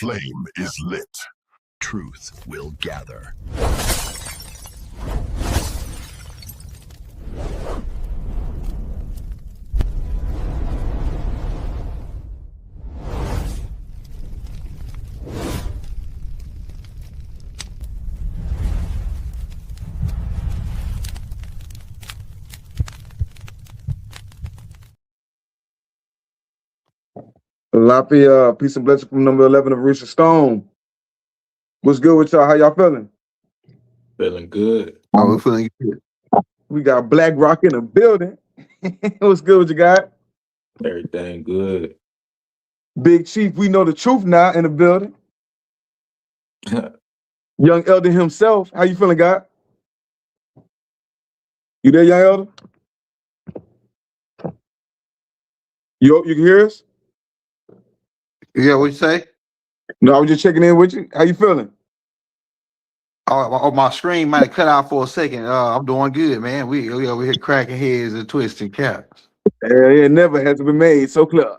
flame is lit, truth will gather. Lafayette, peace and blessing from number 11 of Rooster Stone. What's good with y'all? How y'all feeling? Feeling good. Oh, we're feeling good. We got Black Rock in the building. What's good with you guys? Everything good. Big Chief, we know the truth now in the building. Young Elder himself. How you feeling, guy? You there, Young Elder? You can hear us? Yeah, what you say? No, I was just checking in with you. How you feeling? Oh, my screen might have cut out for a second. I'm doing good, man. We over here cracking heads and twisting caps. It never has been made so clear.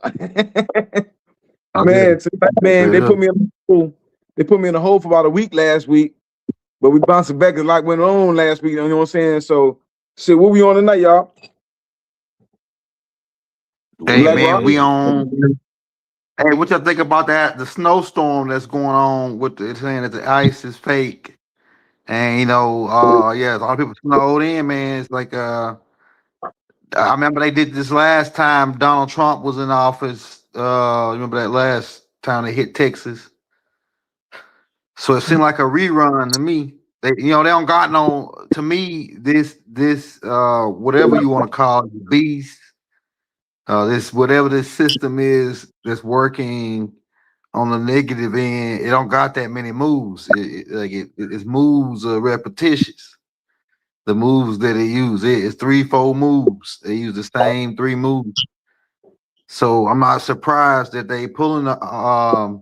Man, man, they put me in a hole. They put me in a hole for about a week last week, but we bouncing back. A lot went on last week. You know what I'm saying? So, shit, what we on tonight, y'all? Hey, Black man, Rock? We on. Hey, what y'all think about that? The snowstorm that's going on with the saying that the ice is fake, and yeah, a lot of people snowed in, man. It's like I remember they did this last time Donald Trump was in office. Remember that last time they hit Texas? So it seemed like a rerun to me. They don't got no. To me, this whatever you want to call it, beast. This whatever this system is that's working on the negative end, it don't got that many moves. It's moves repetitious. The moves that they use, it's 3-4 moves. They use the same 3 moves. So I'm not surprised that they pulling the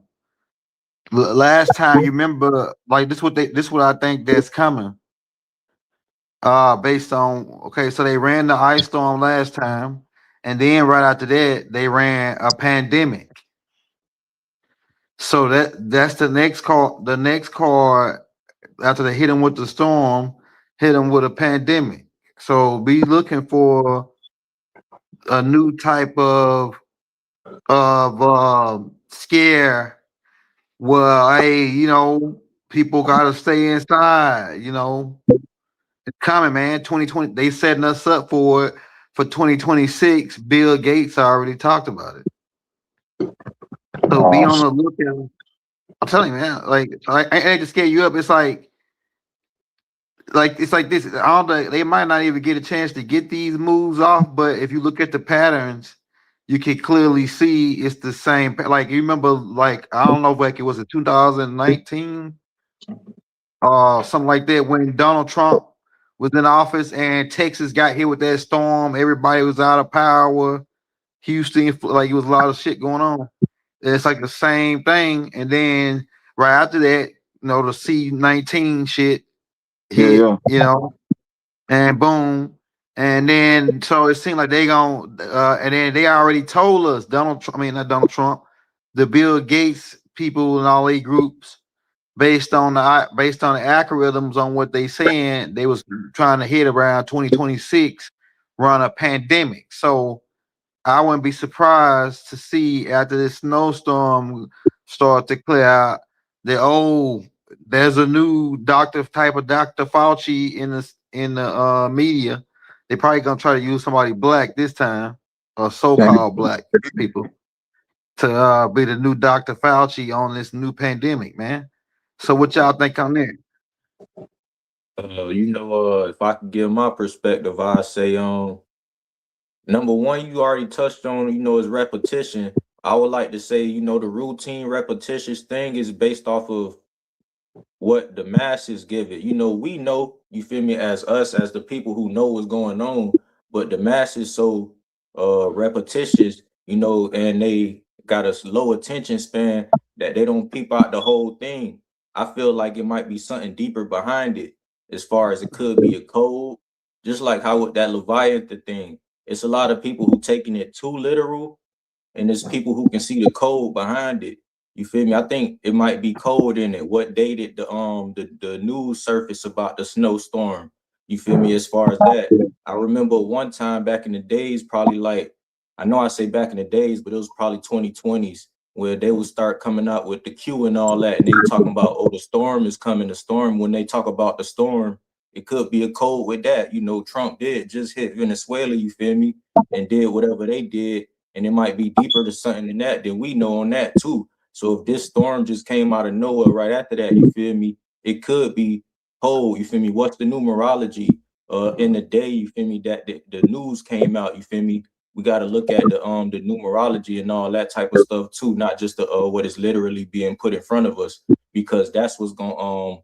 last time. You remember, like this what I think that's coming. Based on so they ran the ice storm last time, and then right after that they ran a pandemic. So that's the next card. The next card after they hit them with the storm, hit them with a pandemic. So be looking for a new type of scare. Well, hey, people gotta stay inside. It's coming, man. 2020. They setting us up for it for 2026. Bill Gates already talked about it. So be on the lookout. I'm telling you, man. Like I ain't to scare you up. It's like it's like this. I don't know, they might not even get a chance to get these moves off, but if you look at the patterns, you can clearly see it's the same. Like you remember, like I don't know, like it was in 2019, something like that, when Donald Trump was in office and Texas got hit with that storm. Everybody was out of power. Houston, like it was a lot of shit going on. It's like the same thing, and then right after that, the C-19 shit hit, and boom, and then so it seemed like they and then they already told us not Donald Trump, the Bill Gates people and all these groups, based on the algorithms on what they saying, they was trying to hit around 2026, run a pandemic. So I wouldn't be surprised to see after this snowstorm start to clear out that there's a new Dr. Fauci in the media. They probably gonna try to use somebody black this time, or so-called black people, to be the new Dr. Fauci on this new pandemic, man. So what y'all think on that? If I could give my perspective, I say number one, you already touched on, is repetition. I would like to say, the routine repetitious thing is based off of what the masses give it. We know, you feel me, as us, as the people who know what's going on, but the masses so repetitious, and they got a low attention span that they don't peep out the whole thing. I feel like it might be something deeper behind it, as far as it could be a code, just like how with that Leviathan thing. It's a lot of people who taking it too literal, and there's people who can see the code behind it. You feel me? I think it might be cold in it. What day did the news surface about the snowstorm? You feel me? As far as that, I remember one time back in the days, probably like I know I say back in the days, but it was probably 2020s where they would start coming out with the Q and all that, and they were talking about, oh, the storm is coming. The storm. When they talk about the storm, it could be a cold with that. You know, Trump did just hit Venezuela. You feel me? And did whatever they did, and it might be deeper to something than that than we know on that too. So if this storm just came out of nowhere right after that, you feel me? It could be cold. You feel me? What's the numerology in the day? You feel me? That the news came out. You feel me? We got to look at the numerology and all that type of stuff too, not just the what is literally being put in front of us, because that's what's going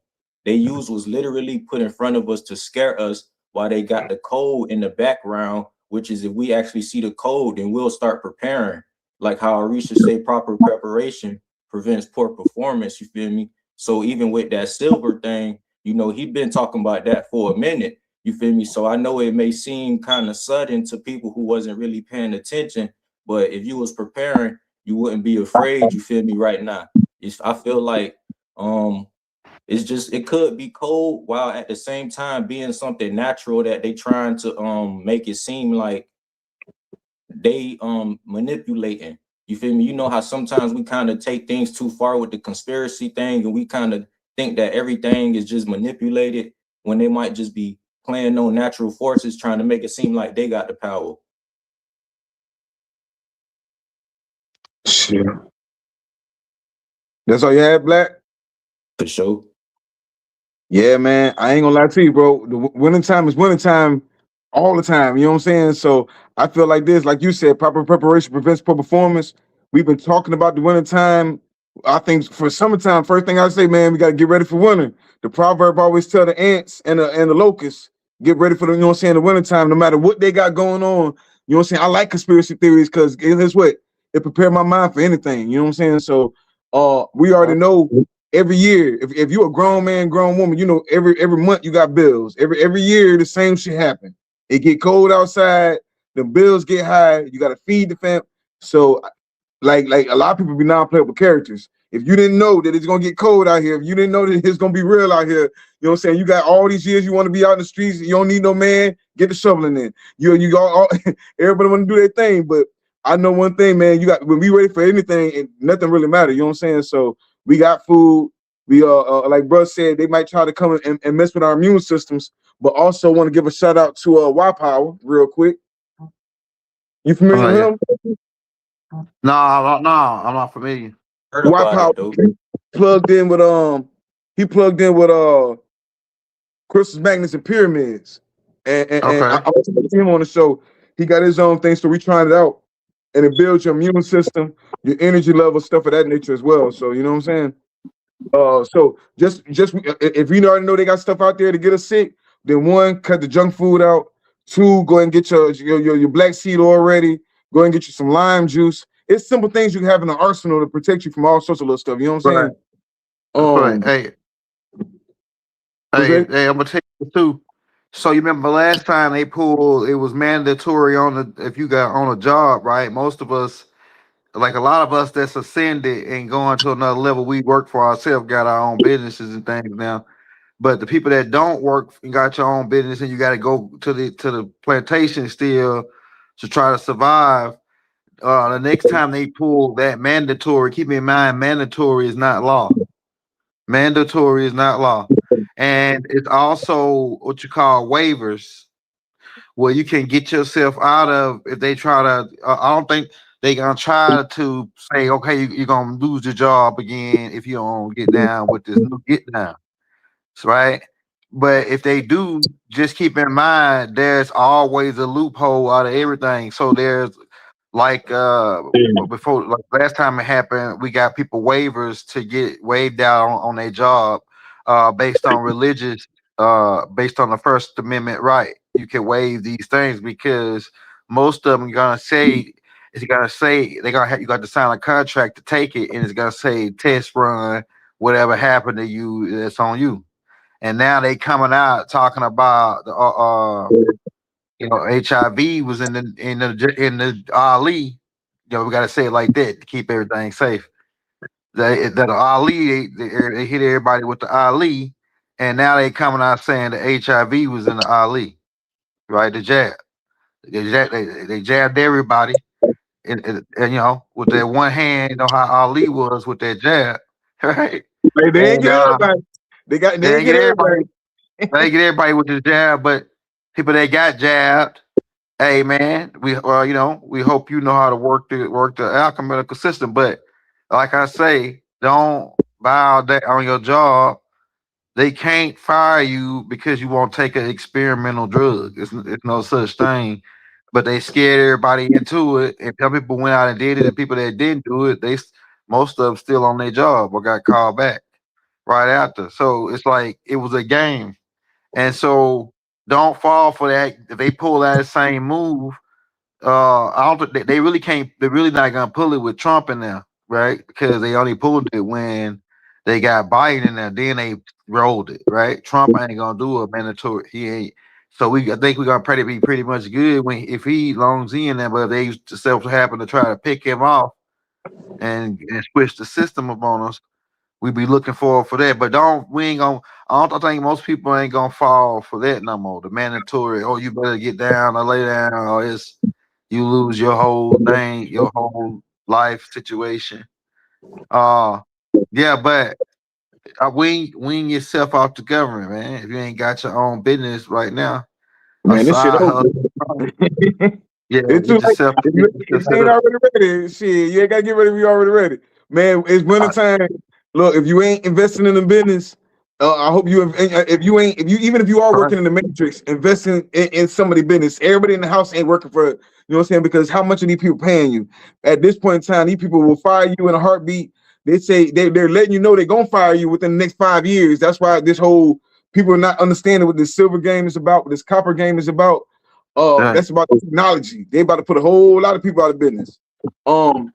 they use was literally put in front of us to scare us, while they got the code in the background, which is if we actually see the code, then we'll start preparing. Like how Arisha say, proper preparation prevents poor performance. You feel me? So even with that silver thing, you know, he been talking about that for a minute. You feel me? So I know it may seem kind of sudden to people who wasn't really paying attention, but if you was preparing, you wouldn't be afraid. You feel me? Right now, I feel like it's just it could be cold while at the same time being something natural that they trying to make it seem like they manipulating. You feel me? You know how sometimes we kind of take things too far with the conspiracy thing, and we kind of think that everything is just manipulated when they might just be playing on natural forces, trying to make it seem like they got the power. Shit. That's all you had, Black? For sure. Yeah, man. I ain't gonna lie to you, bro. The winter time is winter time all the time. You know what I'm saying? So I feel like this, like you said, proper preparation prevents poor performance. We've been talking about the winter time. I think for summertime, first thing I say, man, we gotta get ready for winter. The proverb always tell the ants and the locusts, get ready for the, you know what I'm saying, the winter time, no matter what they got going on. You know what I'm saying? I like conspiracy theories because guess what? It prepared my mind for anything. You know what I'm saying? So we already know every year, if you're a grown man, grown woman, you know every month you got bills. Every year the same shit happen. It get cold outside, the bills get high, you gotta feed the fam. So like a lot of people be non-playable characters. If you didn't know that it's gonna get cold out here, if you didn't know that it's gonna be real out here, you know what I'm saying? You got all these years you want to be out in the streets, you don't need no man, get the shoveling in. You got all everybody want to do their thing, but I know one thing, man, you got when we ready for anything, and nothing really matters, you know what I'm saying? So we got food. We like bro said, they might try to come and mess with our immune systems, but also want to give a shout out to Y Power real quick. You familiar with him? No, I'm not familiar. Heard Y about Power it though. plugged in with he plugged in with crystals, magnets, and pyramids. And Okay. I was talking to him on the show. He got his own thing, so we trying it out. And it builds your immune system, your energy level, stuff of that nature as well. So you know what I'm saying? So just if you already know they got stuff out there to get us sick, then one, cut the junk food out. Two, go and get your black seed oil ready. Go and get you some lime juice. It's simple things you have in the arsenal to protect you from all sorts of little stuff. You know what I'm saying? Right. Hey, I'm gonna take you too. So you remember last time they pulled, it was mandatory on the if you got on a job, right? Most of us, like a lot of us that's ascended and going to another level, we work for ourselves, got our own businesses and things now. But the people that don't work and got your own business and you got to go to the plantation still to try to survive. The next time they pull that mandatory, keep in mind, mandatory is not law. Mandatory is not law. And it's also what you call waivers, where you can get yourself out of if they try to. I don't think they gonna try to say, okay, you're gonna lose your job again if you don't get down with this new get down, right? But if they do, just keep in mind there's always a loophole out of everything. So there's like before, like last time it happened, we got people waivers to get waived out on their job based on religious based on the First Amendment right. You can waive these things because most of them gonna say it's gonna say they're gonna have you got to sign a contract to take it, and it's gonna say test run, whatever happened to you, it's on you. And now they coming out talking about the HIV was in the Ali. We got to say it like that to keep everything safe. that Ali they hit everybody with the Ali, and now they coming out saying the HIV was in the Ali, right? The jab, they jabbed everybody, and with that one hand, how Ali was with that jab, right? Like, they ain't And get everybody. They they ain't ain't get get everybody, everybody. they ain't get everybody with the jab, but people that got jabbed. Hey man, we hope you know how to work the alchemical system. But like I say, don't bow down on your job. They can't fire you because you won't take an experimental drug. It's no such thing. But they scared everybody into it, and some people went out and did it, and people that didn't do it, most of them still on their job or got called back right after. So it's like it was a game, and so don't fall for that. If they pull that same move, I don't think they really can't. They're really not gonna pull it with Trump in there, right? Because they only pulled it when they got Biden in there. Then they rolled it, right? Trump ain't gonna do a mandatory. He ain't. So I think we're gonna probably be pretty much good when if he longs in there. But if they used to self happen to try to pick him off and switch the system up on us, we be looking forward for that. But we ain't gonna. I think most people ain't gonna fall for that no more. The mandatory. Oh, you better get down or lay down. Or it's you lose your whole thing, your whole life situation. Uh yeah, but wean yourself off the government, man. If you ain't got your own business right now, a Man, this shit side over. hustle. Yeah, It's too get late. yourself If get if yourself you set ain't up. already ready, shit, you ain't gotta get ready if you already ready. Man, it's winter Uh, time. Look, if you ain't investing in the business, I hope you. If you ain't, if you even if you are right. working in the matrix, investing in somebody's business. Everybody in the house ain't working for. You know what I'm saying? Because how much are these people paying you? At this point in time, these people will fire you in a heartbeat. They say they're letting you know they're gonna fire you within the next 5 years. That's why this whole people are not understanding what this silver game is about, what this copper game is about. Right. That's about technology. They about to put a whole lot of people out of business. Um,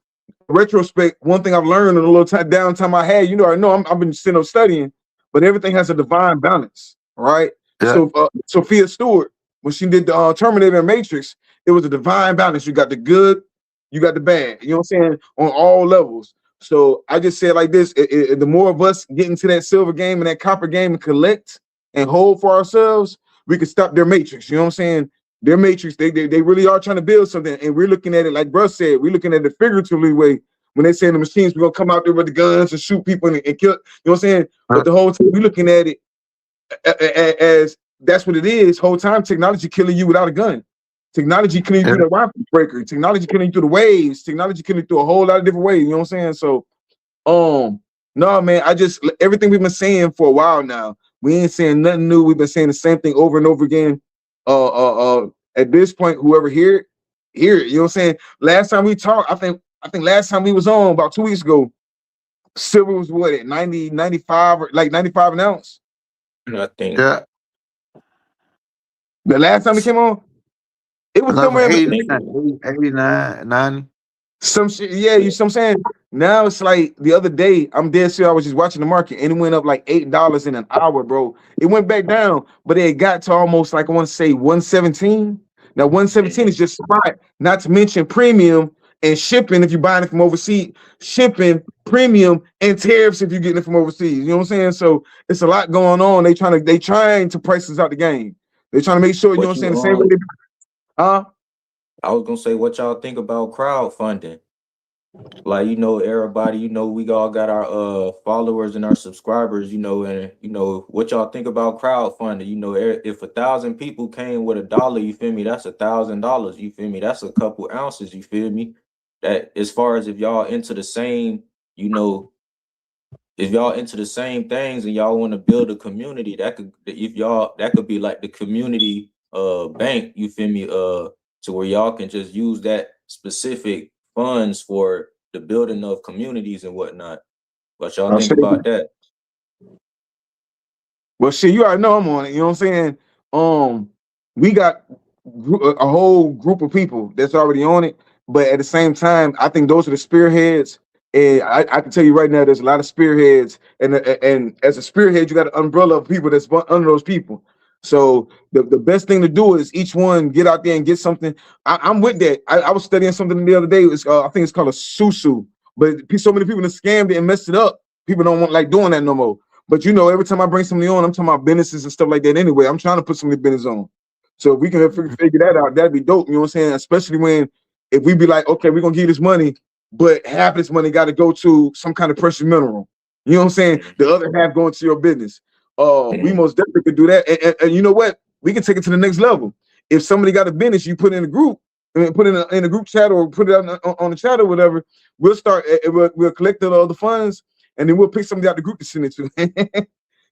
retrospect, one thing I've learned in a little time downtime I had, I know I've been sitting up studying, but everything has a divine balance, right? Yeah. So Sophia Stewart, when she did the Terminator and Matrix, it was a divine balance. You got the good, you got the bad. You know what I'm saying? On all levels. So I just said like this: the more of us get into that silver game and that copper game and collect and hold for ourselves, we can stop their matrix. You know what I'm saying? Their matrix, they really are trying to build something, and we're looking at it like Bruce said. We're looking at it figuratively way when they say the machines, we're gonna come out there with the guns and shoot people and kill. You know what I'm saying? But the whole time we're looking at it as that's what it is. Whole time technology killing you without a gun. Technology killing you Yeah. through the Wi-Fi breaker. Technology killing you through the waves. Technology killing you through a whole lot of different ways. You know what I'm saying? So no, man, I just everything we've been saying for a while now. We ain't saying nothing new. We've been saying the same thing over and over again. At this point, whoever hear it, hear it. You know what I'm saying? Last time we talked, I think last time we was on about 2 weeks ago, silver was what at 90, 95 or like 95 an ounce. I think Yeah. The last time we came on, it was Like for somewhere in I the 89, think 89, 90. some shit. Yeah, you see what I'm saying? Now it's like the other day, I'm dead serious. I was just watching the market and it went up like $8 in an hour, bro. It went back down, but it got to almost like I want to say 117. Now, 117 is just spot, not to mention premium and shipping if you're buying it from overseas, shipping, premium, and tariffs if you're getting it from overseas. You know what I'm saying? So it's a lot going on. They trying to price us out the game. They're trying to make sure, you know what what I'm saying, you the same way they huh? I was gonna say what y'all think about crowdfunding. Like, everybody, we all got our followers and our subscribers, and what y'all think about crowdfunding. If 1,000 people came with $1, you feel me, that's $1,000, you feel me, that's a couple ounces, you feel me. That as far as if y'all into the same, you know, if y'all into the same things and y'all want to build a community, that could be like the community bank, you feel me, to where y'all can just use that specific funds for the building of communities and whatnot. What y'all I'll think say about that? well, shit, you already know I'm on it. You know what I'm saying? We got a whole group of people that's already on it, but at the same time, I think those are the spearheads. And I can tell you right now, there's a lot of spearheads, and as a spearhead, you got an umbrella of people that's under those people. So the best thing to do is each one get out there and get something. I'm with that. I was studying something the other day. It's I think it's called a susu But so many people have scammed it and messed it up. People don't want like doing that no more. But you know, every time I bring somebody on, I'm talking about businesses and stuff like that anyway. I'm trying to put some of the business on. So if we can figure that out, that'd be dope. You know what I'm saying? Especially when if we be like, okay, we're gonna give this money, but half this money got to go to some kind of precious mineral. You know what I'm saying? The other half going to your business. We most definitely could do that. And you know what? We can take it to the next level. If somebody got a business, you put in a group, put in a group chat or put it on the chat or whatever. We'll start. We'll collect all the funds, and then we'll pick somebody out the group to send it to.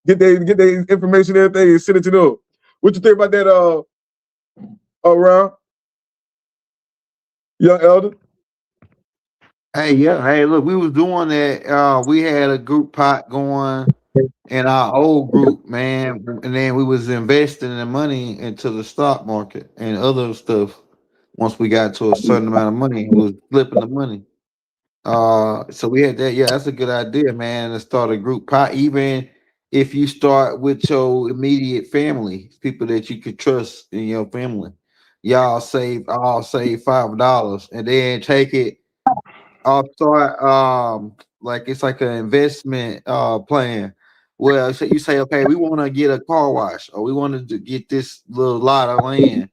get their information, everything, and send it to them. What you think about that? Around young elder. Hey, yeah. Hey, look, we was doing that. We had a group pot going in our old group, man, and then we was investing the money into the stock market and other stuff. Once we got to a certain amount of money, we was flipping the money. So we had that. Yeah, that's a good idea, man. To start a group pot, even if you start with your immediate family, people that you could trust in your family. Y'all save $5 and then take it. I'll start like it's like an investment plan. Well, so you say, okay, we want to get a car wash, or we want to get this little lot of land,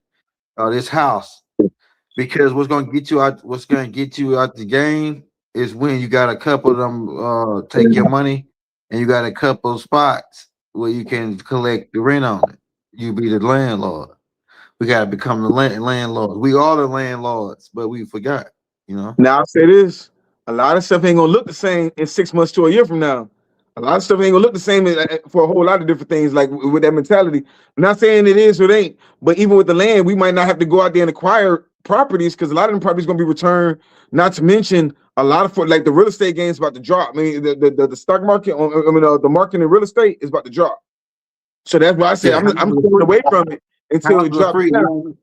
or this house, because what's going to get you out the game is when you got a couple of them take your money, and you got a couple of spots where you can collect the rent on it. You be the landlord. We got to become the landlord. We are the landlords, but we forgot, you know. Now I'll say this: a lot of stuff ain't gonna look the same in 6 months to a year from now. A lot of stuff ain't gonna look the same for a whole lot of different things. Like with that mentality, I'm not saying it is or it ain't, but even with the land, we might not have to go out there and acquire properties because a lot of them properties gonna be returned. Not to mention a lot of like the real estate game's about to drop. I mean, the stock market, the market in real estate is about to drop. So that's why I say Yeah, I'm going away from it until it houses are drops free. down.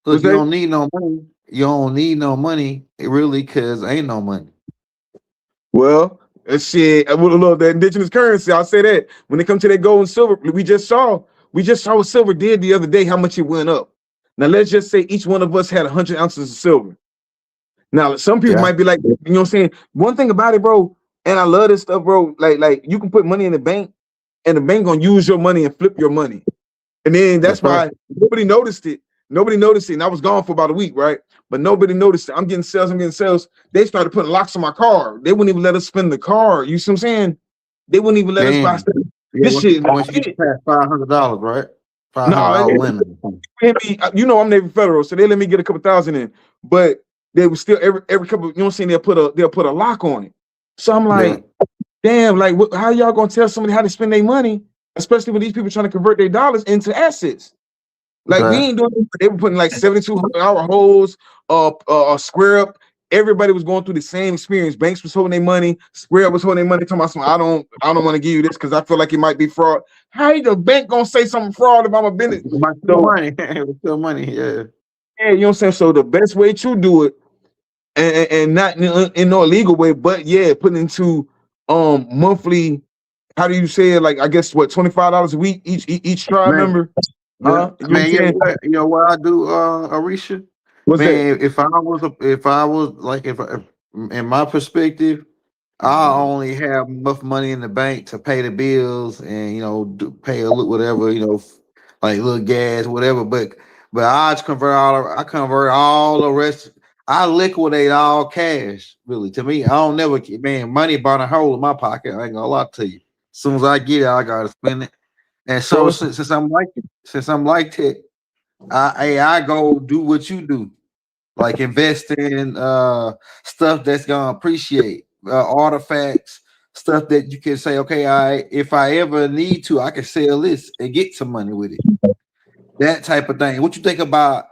Look, you don't need no money. You don't need no money, really, because ain't no money. Well, shit, I would love the indigenous currency. I'll say that when it comes to that gold and silver, we just saw what silver did the other day, how much it went up. Now let's just say each one of us had 100 ounces of silver. Now some people Yeah. might be like, you know what I'm saying? One thing about it, bro, and I love this stuff, bro. Like you can put money in the bank, and the bank gonna use your money and flip your money. And then that's why nobody noticed it. Nobody noticed it. And I was gone for about a week, right? But nobody noticed it. I'm getting sales. They started putting locks on my car. They wouldn't even let us spend the car. You see what I'm saying? They wouldn't even let us buy stuff. This shit. Once you get past $500, right? $500 limit. You know I'm Navy Federal, so they let me get a couple thousand in. But they would still every couple, you know what I'm saying? They'll put a lock on it. So I'm like, damn, like how y'all gonna tell somebody how to spend their money, especially when these people trying to convert their dollars into assets? Like we ain't doing it. They were putting like 72-hour holds, square up. Everybody was going through the same experience. Banks was holding their money, square up was holding their money, talking about something. I don't want to give you this because I feel like it might be fraud. How the bank gonna say something fraud if I'm a business? Still money, yeah. Yeah, you know what I'm saying? So the best way to do it, and not in no illegal way, but yeah, putting into monthly, how do you say it? Like I guess what, $25 a week each tribe member? Yeah. You know what I do, Arisha? What's man, if I was like if in my perspective, I only have enough money in the bank to pay the bills and pay a little whatever, like little gas, whatever. But I convert all the rest. I liquidate all cash. Really, to me, I don't never money burn a hole in my pocket. I ain't gonna lie to you. As soon as I get it, I gotta spend it. And so since I'm like that, I go do what you do, like invest in stuff that's gonna appreciate artifacts, stuff that you can say, okay, if I ever need to, I can sell this and get some money with it. That type of thing. What you think about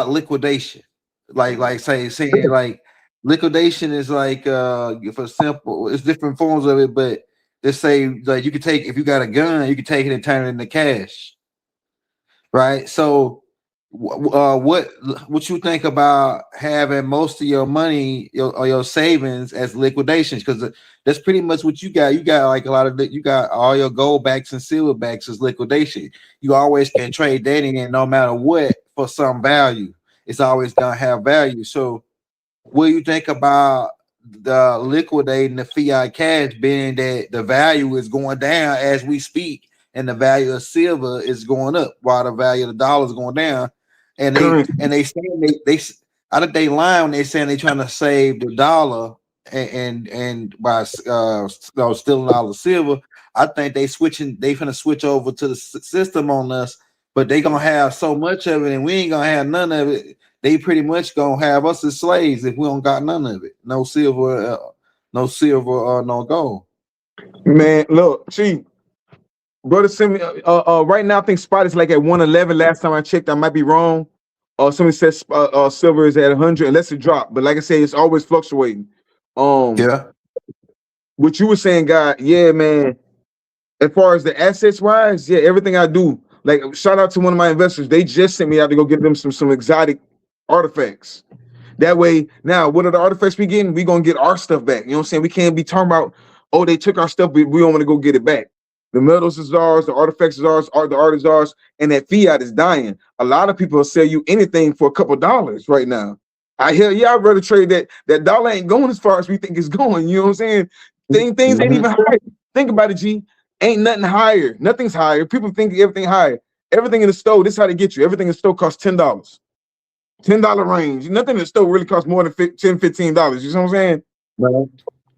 liquidation? Like saying like liquidation is like for simple, it's different forms of it, but let's say like you could take, if you got a gun, you can take it and turn it into cash, right? So what you think about having most of your money or your savings as liquidations? Because that's pretty much what you got. You got like a lot of you got all your gold backs and silver backs as liquidation. You always can trade that in no matter what for some value. It's always gonna have value. So what do you think about the liquidating the fiat cash, being that the value is going down as we speak, and the value of silver is going up while the value of the dollar is going down. And Currency. they saying they I think they lying when they saying they trying to save the dollar and by stealing all the silver. I think they finna switch over to the system on us, but they gonna have so much of it, and we ain't gonna have none of it. They pretty much gonna have us as slaves if we don't got none of it. No silver, no gold. Man, look, see, brother, send me. Right now I think spot is like at 111. Last time I checked, I might be wrong. Somebody says silver is at 100 unless it dropped. But like I say, it's always fluctuating. Yeah. What you were saying, God, yeah, man. As far as the assets wise, yeah, everything I do. Like, shout out to one of my investors. They just sent me out to go get them some exotic artifacts. That way, now what are the artifacts we getting? We gonna get our stuff back. You know what I'm saying? We can't be talking about, oh, they took our stuff, but we don't want to go get it back. The metals is ours, the artifacts is ours, the art is ours, and that fiat is dying. A lot of people will sell you anything for a couple dollars right now. I hear, yeah, I'd rather trade that dollar ain't going as far as we think it's going. You know what I'm saying? Things ain't even high. Think about it, G. Ain't nothing higher. Nothing's higher. People think everything higher. Everything in the store, this is how they get you. Everything in the store costs $10. $10 range. Nothing in the store really costs more than $10, $15. You know what I'm saying? Right.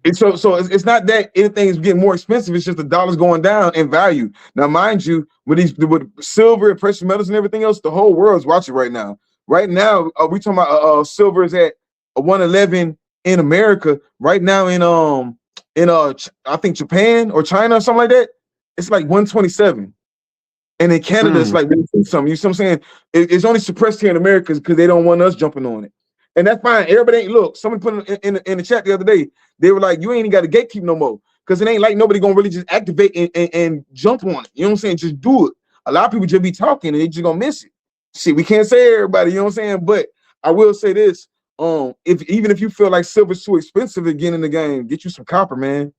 And so it's not that anything is getting more expensive. It's just the dollar's going down in value. Now, mind you, with silver and precious metals and everything else, the whole world's watching right now. Right now, we talking about silver is at 111 in America. Right now in I think Japan or China or something like that, it's like 127. And in Canada, it's like something. You see what I'm saying? It's only suppressed here in America because they don't want us jumping on it. And that's fine. Everybody ain't look. Someone put in the chat the other day. They were like, "You ain't even got to gatekeep no more because it ain't like nobody gonna really just activate and jump on it." You know what I'm saying? Just do it. A lot of people just be talking and they just gonna miss it. Shit, we can't say everybody. You know what I'm saying? But I will say this: even if you feel like silver's too expensive to get in the game, get you some copper, man.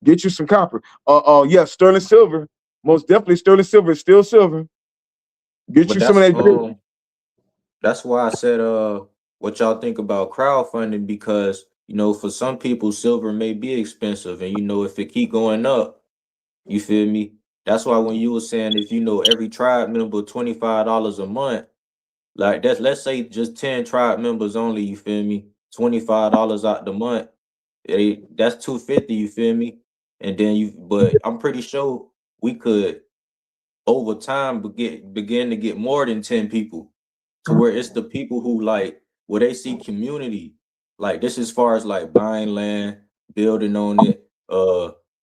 Get you some copper. Yeah, sterling silver. Most definitely, sterling silver is still silver. Get But you some of that. that's why I said what y'all think about crowdfunding, because for some people silver may be expensive, and if it keep going up, you feel me? That's why when you were saying if every tribe member $25 a month, like that's, let's say just 10 tribe members only, you feel me? $25 out the month, that's 250, you feel me? And then but I'm pretty sure we could over time begin to get more than 10 people, to where it's the people who like where they see community, like this as far as like buying land, building on it,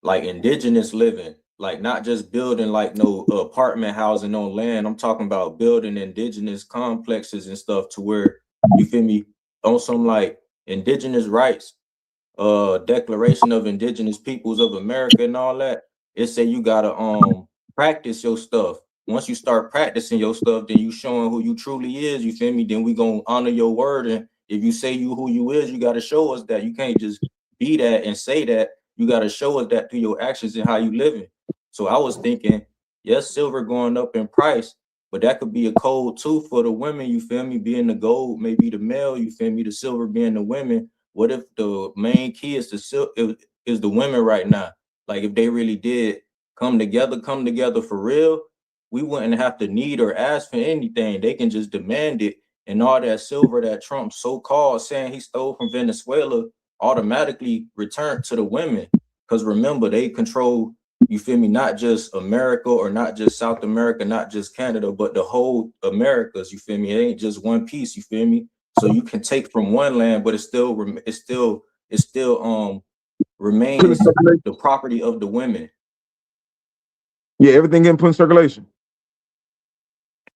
like indigenous living, like not just building like no apartment housing on land. I'm talking about building indigenous complexes and stuff, to where you feel me, on some like indigenous rights, Declaration of Indigenous Peoples of America and all that. It say you gotta practice your stuff. Once you start practicing your stuff, then you showing who you truly is, you feel me? Then we gonna honor your word. And if you say you who you is, you gotta show us that. You can't just be that and say that. You gotta show us that through your actions and how you living. So I was thinking, yes, silver going up in price, but that could be a code too for the women, you feel me? Being the gold, maybe the male, you feel me? The silver being the women. What if the main key is the women right now? Like if they really did come together for real, we wouldn't have to need or ask for anything. They can just demand it, and all that silver that Trump so-called saying he stole from Venezuela automatically returned to the women. Because remember, they control, you feel me, not just America or not just South America, not just Canada, but the whole Americas, you feel me? It ain't just one piece, you feel me? So you can take from one land, but it still remains the property of the women. Yeah, everything getting put in circulation.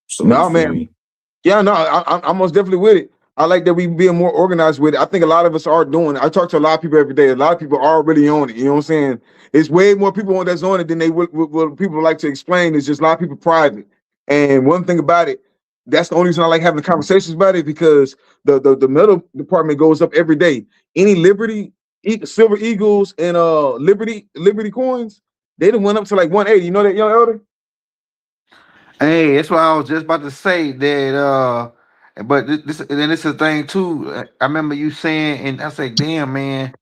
So no, man. Yeah, no, I'm most definitely with it. I like that we being more organized with it. I think a lot of us are doing it. I talk to a lot of people every day. A lot of people are really on it. You know what I'm saying? It's way more people that's on it than they would people like to explain. It's just a lot of people private. And one thing about it, that's the only reason I like having conversations about it, because the metal department goes up every day. Any Silver Eagles and Liberty coins, they done went up to like 180. You know that, young elder? Hey, that's what I was just about to say. But this is the thing too. I remember you saying, and I say, damn man,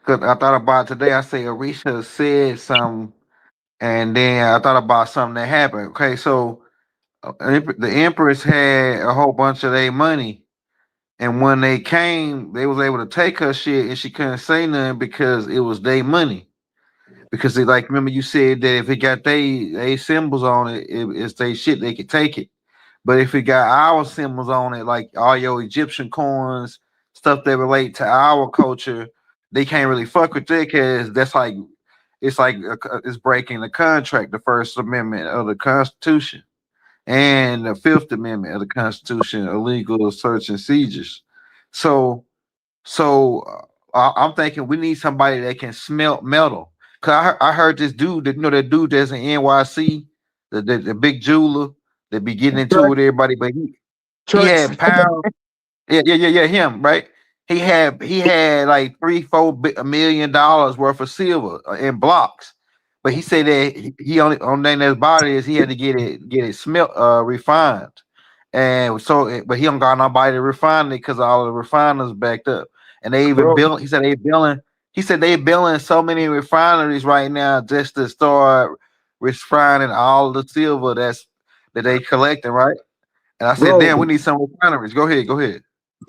Cause I thought about today. I say Arisha said something, and then I thought about something that happened. Okay, so the Empress had a whole bunch of their money, and when they came, they was able to take her shit, and she couldn't say nothing because it was their money. Because they like remember you said that if it got they symbols on it, it's they shit they could take it. But if it got our symbols on it, like all your Egyptian coins, stuff that relate to our culture, they can't really fuck with that because that's like it's breaking the contract, the First Amendment of the Constitution, and the Fifth Amendment of the Constitution, illegal search and seizures. So, I'm thinking we need somebody that can smelt metal. Cause I heard this dude that that dude that's in NYC, the big jeweler that be getting into it with everybody, but he Church. had pounds. Yeah, him, right? He had like $3-4 million worth of silver in blocks, but he said that he only thing that's about it is he had to get it smelt refined, and so but he don't got nobody to refine it because all the refiners backed up, and they even Bro, built. He said they building so many refineries right now just to start refining all the silver that they collecting, right? And I said, bro. damn, we need some refineries. Go ahead.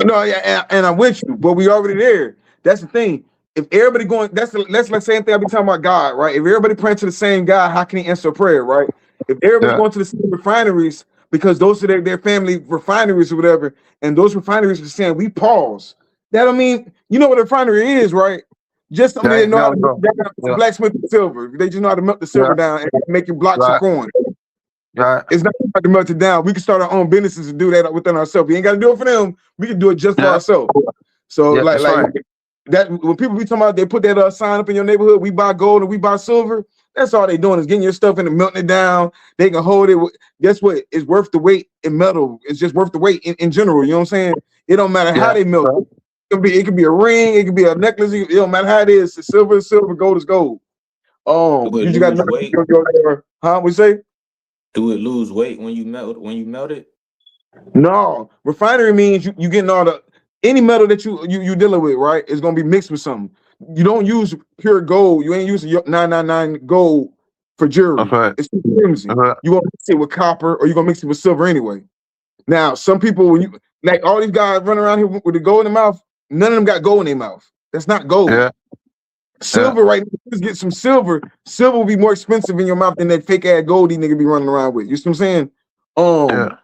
No, yeah, and I'm with you, but we already there. That's the thing. If everybody going, that's like same thing I be talking about God, right? If everybody praying to the same God, how can He answer a prayer, right? If everybody Yeah. going to the same refineries because those are their family refineries or whatever, and those refineries are saying we pause. That don't mean you know what a refinery is, right? Just somebody that Right? know how No, to no. Yeah, blacksmith the silver. They just know how to melt the silver yeah, down and make you blocks of right, coin. right. It's not about to melt it down. We can start our own businesses and do that within ourselves. We ain't got to do it for them. We can do it just for Yeah, ourselves. So yeah, like that's like right. that when people be talking about they put that sign up in your neighborhood, we buy gold and we buy silver. That's all they doing is getting your stuff and melting it down. They can hold it. Guess what? It's worth the weight in metal. It's just worth the weight in general. You know what I'm saying? It don't matter how Yeah, they melt right. it. It could be a ring. It could be a necklace. It don't matter how it is. It's silver is silver. Gold is gold. Do it You just got lose to weight? huh? We say. Do it lose weight when you melt it? No, refinery means you getting all the any metal that you dealing with, right? It's gonna be mixed with something. You don't use pure gold. You ain't using your 999 gold for That's jewelry. right. It's too flimsy. That's right. You gonna mix it with copper or you gonna mix it with silver anyway. Now, some people when you like all these guys running around here with the gold in their mouth, none of them got gold in their mouth. That's not gold. Yeah, yeah, Silver right now, just get some silver. Silver will be more expensive in your mouth than that fake ass gold these nigga be running around with. You see what I'm saying? Um, yeah.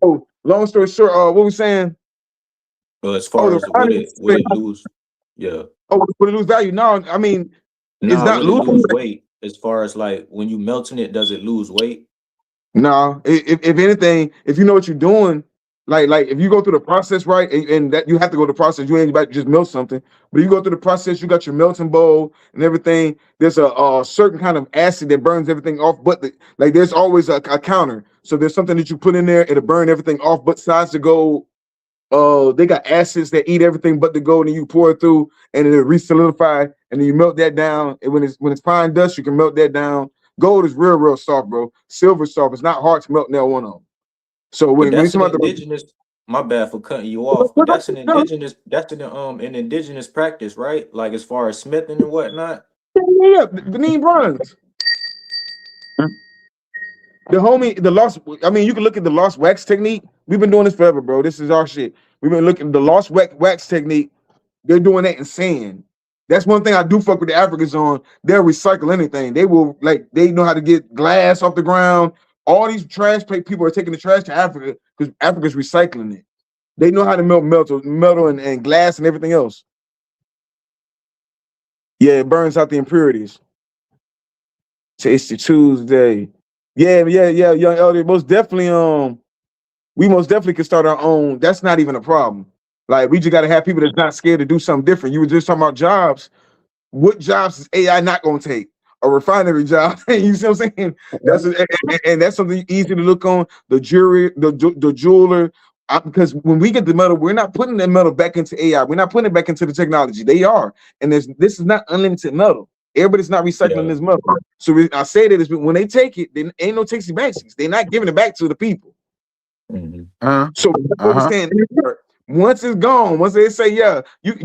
oh, long story short, what we saying? But as Oh, far the as would refinery. it would it lose? Yeah. Oh, would it lose value? No, I mean it's Nah, not would it losing. lose weight? As far as like when you melting it, does it lose weight? No, if anything, if you know what you're doing, like if you go through the process right, and that you have to go through the process, you ain't about to just melt something. But you go through the process, you got your melting bowl and everything. There's a certain kind of acid that burns everything off, but like there's always a counter. So there's something that you put in there, it'll burn everything off, but sides the gold. They got acids that eat everything but the gold, and you pour it through, and it'll re-solidify, and then you melt that down. And when it's fine dust, you can melt that down. Gold is real soft, bro. Silver soft. It's not hard to melt nail one on. So But when you that's talk an about the indigenous. My bad for cutting you off, but that's an indigenous. That's an indigenous practice, right? Like as far as smithing and whatnot. yeah, the Benin bronze, the lost. I mean, you can look at the lost wax technique. We've been doing this forever, bro. This is our shit. We've been looking at the lost wax technique. They're doing that in sand. That's one thing I do fuck with the Africans on. They'll recycle anything. They will they know how to get glass off the ground. All these trash people are taking the trash to Africa because Africa's recycling it. They know how to melt metal and glass and everything else. Yeah, it burns out the impurities. Tasty Tuesday. Yeah, young elder. Most definitely, we most definitely could start our own. That's not even a problem. Like we just gotta have people that's not scared to do something different. You were just talking about jobs. What jobs is AI not gonna take? A refinery job. You see what I'm saying? And that's something easy to look on. The jury, the jeweler. Because when we get the metal, we're not putting that metal back into AI. We're not putting it back into the technology. They are, and this is not unlimited metal. Everybody's not recycling Yeah. this metal. So I say that is when they take it, then ain't no takesy backsies. They're not giving it back to the people. Mhm. So understand, once it's gone, once they say, yeah, you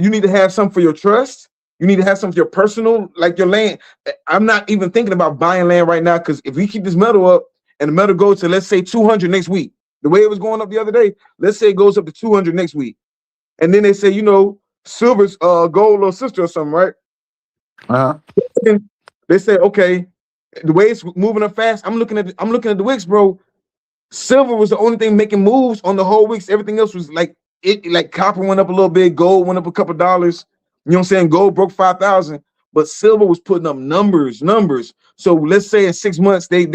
need to have something for your trust. You need to have some of your personal, like your land. I'm not even thinking about buying land right now because if we keep this metal up and the metal goes to, let's say, 200 next week, the way it was going up the other day, let's say it goes up to 200 next week. And then they say, silver's gold little sister or something, right? Uh-huh. And they say, okay, the way it's moving up fast, I'm looking at the wicks, bro. Silver was the only thing making moves on the whole weeks. Everything else was like copper went up a little bit, gold went up a couple dollars. You know what I'm saying? Gold broke 5,000, but silver was putting up numbers. So let's say in 6 months like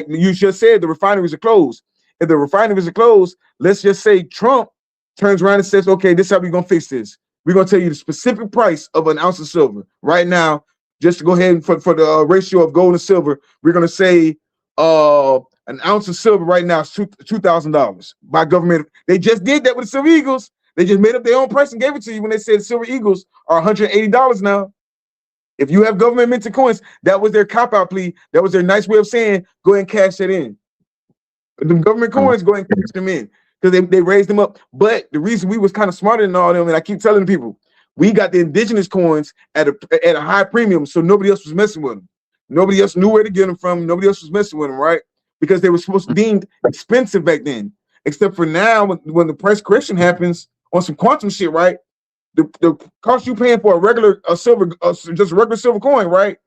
you just said, the refineries are closed. If the refineries are closed, let's just say Trump turns around and says, okay, this is how we're gonna fix this. We're gonna tell you the specific price of an ounce of silver right now. Just to go ahead and for the ratio of gold and silver, we're gonna say an ounce of silver right now is $2,000 by government. They just did that with the Silver Eagles. They just made up their own price and gave it to you when they said Silver Eagles are $180 now. If you have government minted coins, that was their cop-out plea. That was their nice way of saying, go ahead and cash that in. The government coins, go ahead and cash them in because they raised them up. But the reason we was kind of smarter than all them, and I keep telling people, we got the indigenous coins at a high premium, so nobody else was messing with them. Nobody else knew where to get them from. Nobody else was messing with them, right? Because they were supposed to be deemed expensive back then. Except for now, when the price correction happens on some quantum shit, right? The cost you paying for a regular silver, just a regular silver coin, right,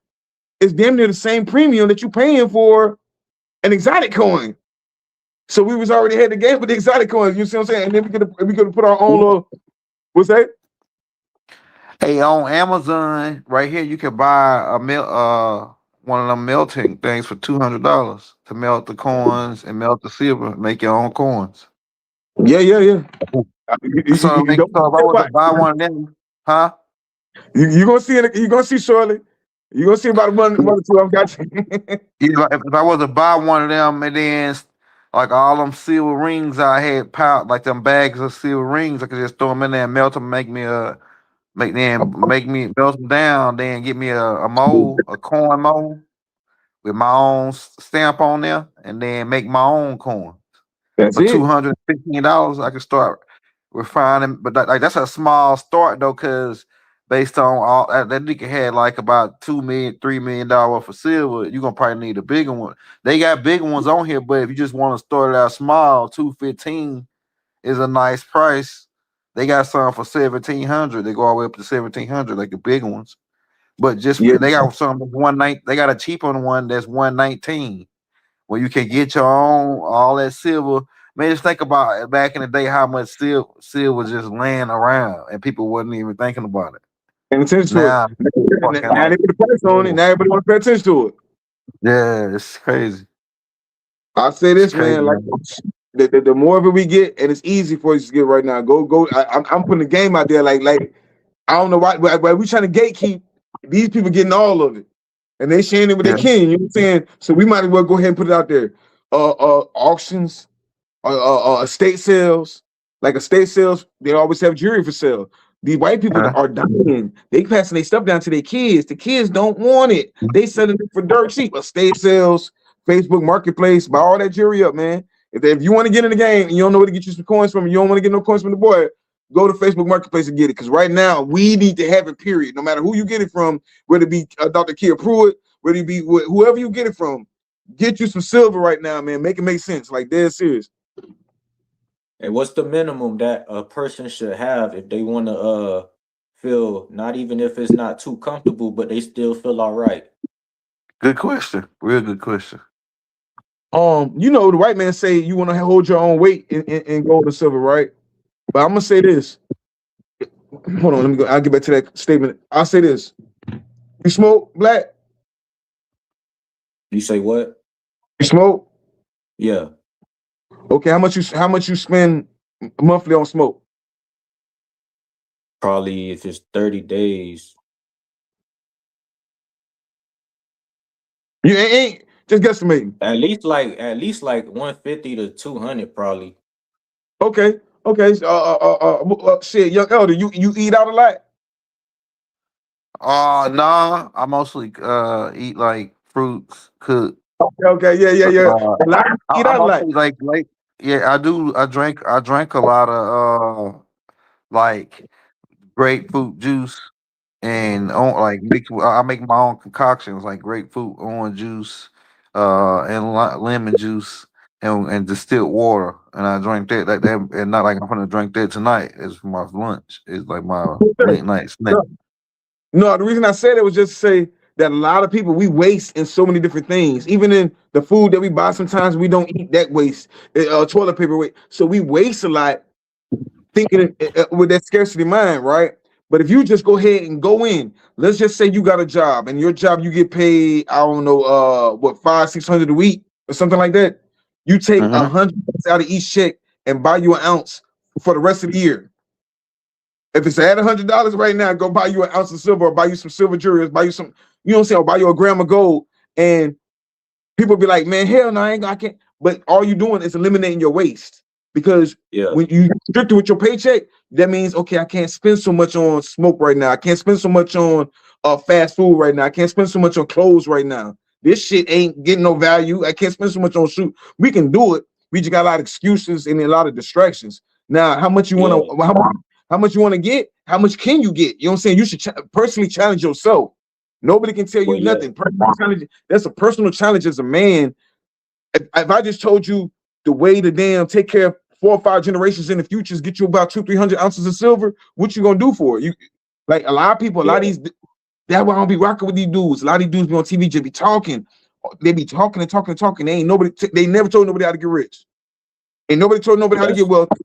is damn near the same premium that you paying for an exotic coin. So we was already had the game with the exotic coins. You see what I'm saying? And then we could put our own little. What's that? Hey, on Amazon right here, you can buy one of them melting things for $200 to melt the coins and melt the silver, make your own coins. Yeah. So if I was to buy one of them, huh? You gonna see it? You gonna see shortly. You gonna see about one or two. I've got you. If I was to buy one of them and then like all them silver rings I had piled, like them bags of silver rings, I could just throw them in there and melt them, make me melt them down, then get me a mold, a coin mold with my own stamp on there, and then make my own coin. That's For it. $215, I could start refining, but that's a small start though, because based on all that nigga had like about $2 million, $3 million for silver, you're gonna probably need a bigger one. They got bigger ones on here, but if you just want to start it out small, $215 is a nice price. They got some for $1,700. They go all the way up to $1,700, like the big ones. But they got some they got a cheaper one that's $119, where you can get your own all that silver. Man, just think about it, back in the day how much silver was just laying around and people wasn't even thinking about it. And attention to it. Now they put the price on it. Now everybody want to pay attention to it. Yeah, it's crazy. I'll say this, man. Like the more of it we get, and it's easy for us to get right now. Go. I'm putting the game out there. Like I don't know why we trying to gatekeep. These people getting all of it, and they sharing it with their kin. You know what I'm saying? So we might as well go ahead and put it out there. Auctions, estate sales. Like estate sales, they always have jewelry for sale. These white people are dying. They passing their stuff down to their kids. The kids don't want it. They selling it for dirt cheap. Estate sales, Facebook Marketplace, buy all that jewelry up, man. If you want to get in the game and you don't know where to get you some coins from, and you don't want to get no coins from the boy, go to Facebook Marketplace and get it. Because right now, we need to have it, period. No matter who you get it from, whether it be Dr. Kia Pruitt, whether it be whoever you get it from, get you some silver right now, man. Make it make sense. Like, dead serious. And what's the minimum that a person should have if they want to feel, not even if it's not too comfortable, but they still feel all right? Good question. Real good question. The white man say you want to hold your own weight in gold and silver, right? But I'm gonna say this. Hold on, let me go. I'll get back to that statement. I'll say this. You smoke, Black? You say what? You smoke? Yeah. Okay, how much you spend monthly on smoke? Probably if it's 30 days. You ain't just guesstimating. At least like 150 to 200 probably. Okay. Shit, young elder, you eat out a lot? Nah, I mostly eat like fruits, cook. Okay, yeah. Eat out a lot. I do. I drank a lot of like grapefruit juice. and like I make my own concoctions like grapefruit, orange juice, and lemon juice, and distilled water, and I drink that like that, and not like I'm gonna drink that tonight. It's for my lunch. It's like my late night snack. No, the reason I said it was just to say that a lot of people we waste in so many different things. Even in the food that we buy, sometimes we don't eat that waste. Toilet paper waste. So we waste a lot thinking with that scarcity mind, right? But if you just go ahead and go in, let's just say you got a job and your job you get paid, I don't know, what 500-600 a week or something like that. You take Mm-hmm. $100 out of each check and buy you an ounce for the rest of the year. If it's at $100 right now, go buy you an ounce of silver or buy you some silver jewelry, or buy you some, you know what I'm saying, or buy you a gram of gold. And people be like, man, hell no, I can't. But all you're doing is eliminating your waste. Because when you restrict it with your paycheck, that means, okay, I can't spend so much on smoke right now. I can't spend so much on fast food right now. I can't spend so much on clothes right now. This shit ain't getting no value. I can't spend so much on shoot. We can do it. We just got a lot of excuses and a lot of distractions. Now, how much you want to, how much you want to get? How much can you get? You know what I'm saying? You should personally challenge yourself. Nobody can tell you nothing. That's a personal challenge as a man. If I just told you the way to damn take care of 4 or 5 generations in the future is get you about 200-300 ounces of silver, what you gonna do for it? You like a lot of people, a lot of these. That's why I don't be rocking with these dudes. A lot of these dudes be on TV just be talking. They be talking and talking and talking. They ain't nobody. They never told nobody how to get rich. Ain't nobody told nobody how to get wealthy.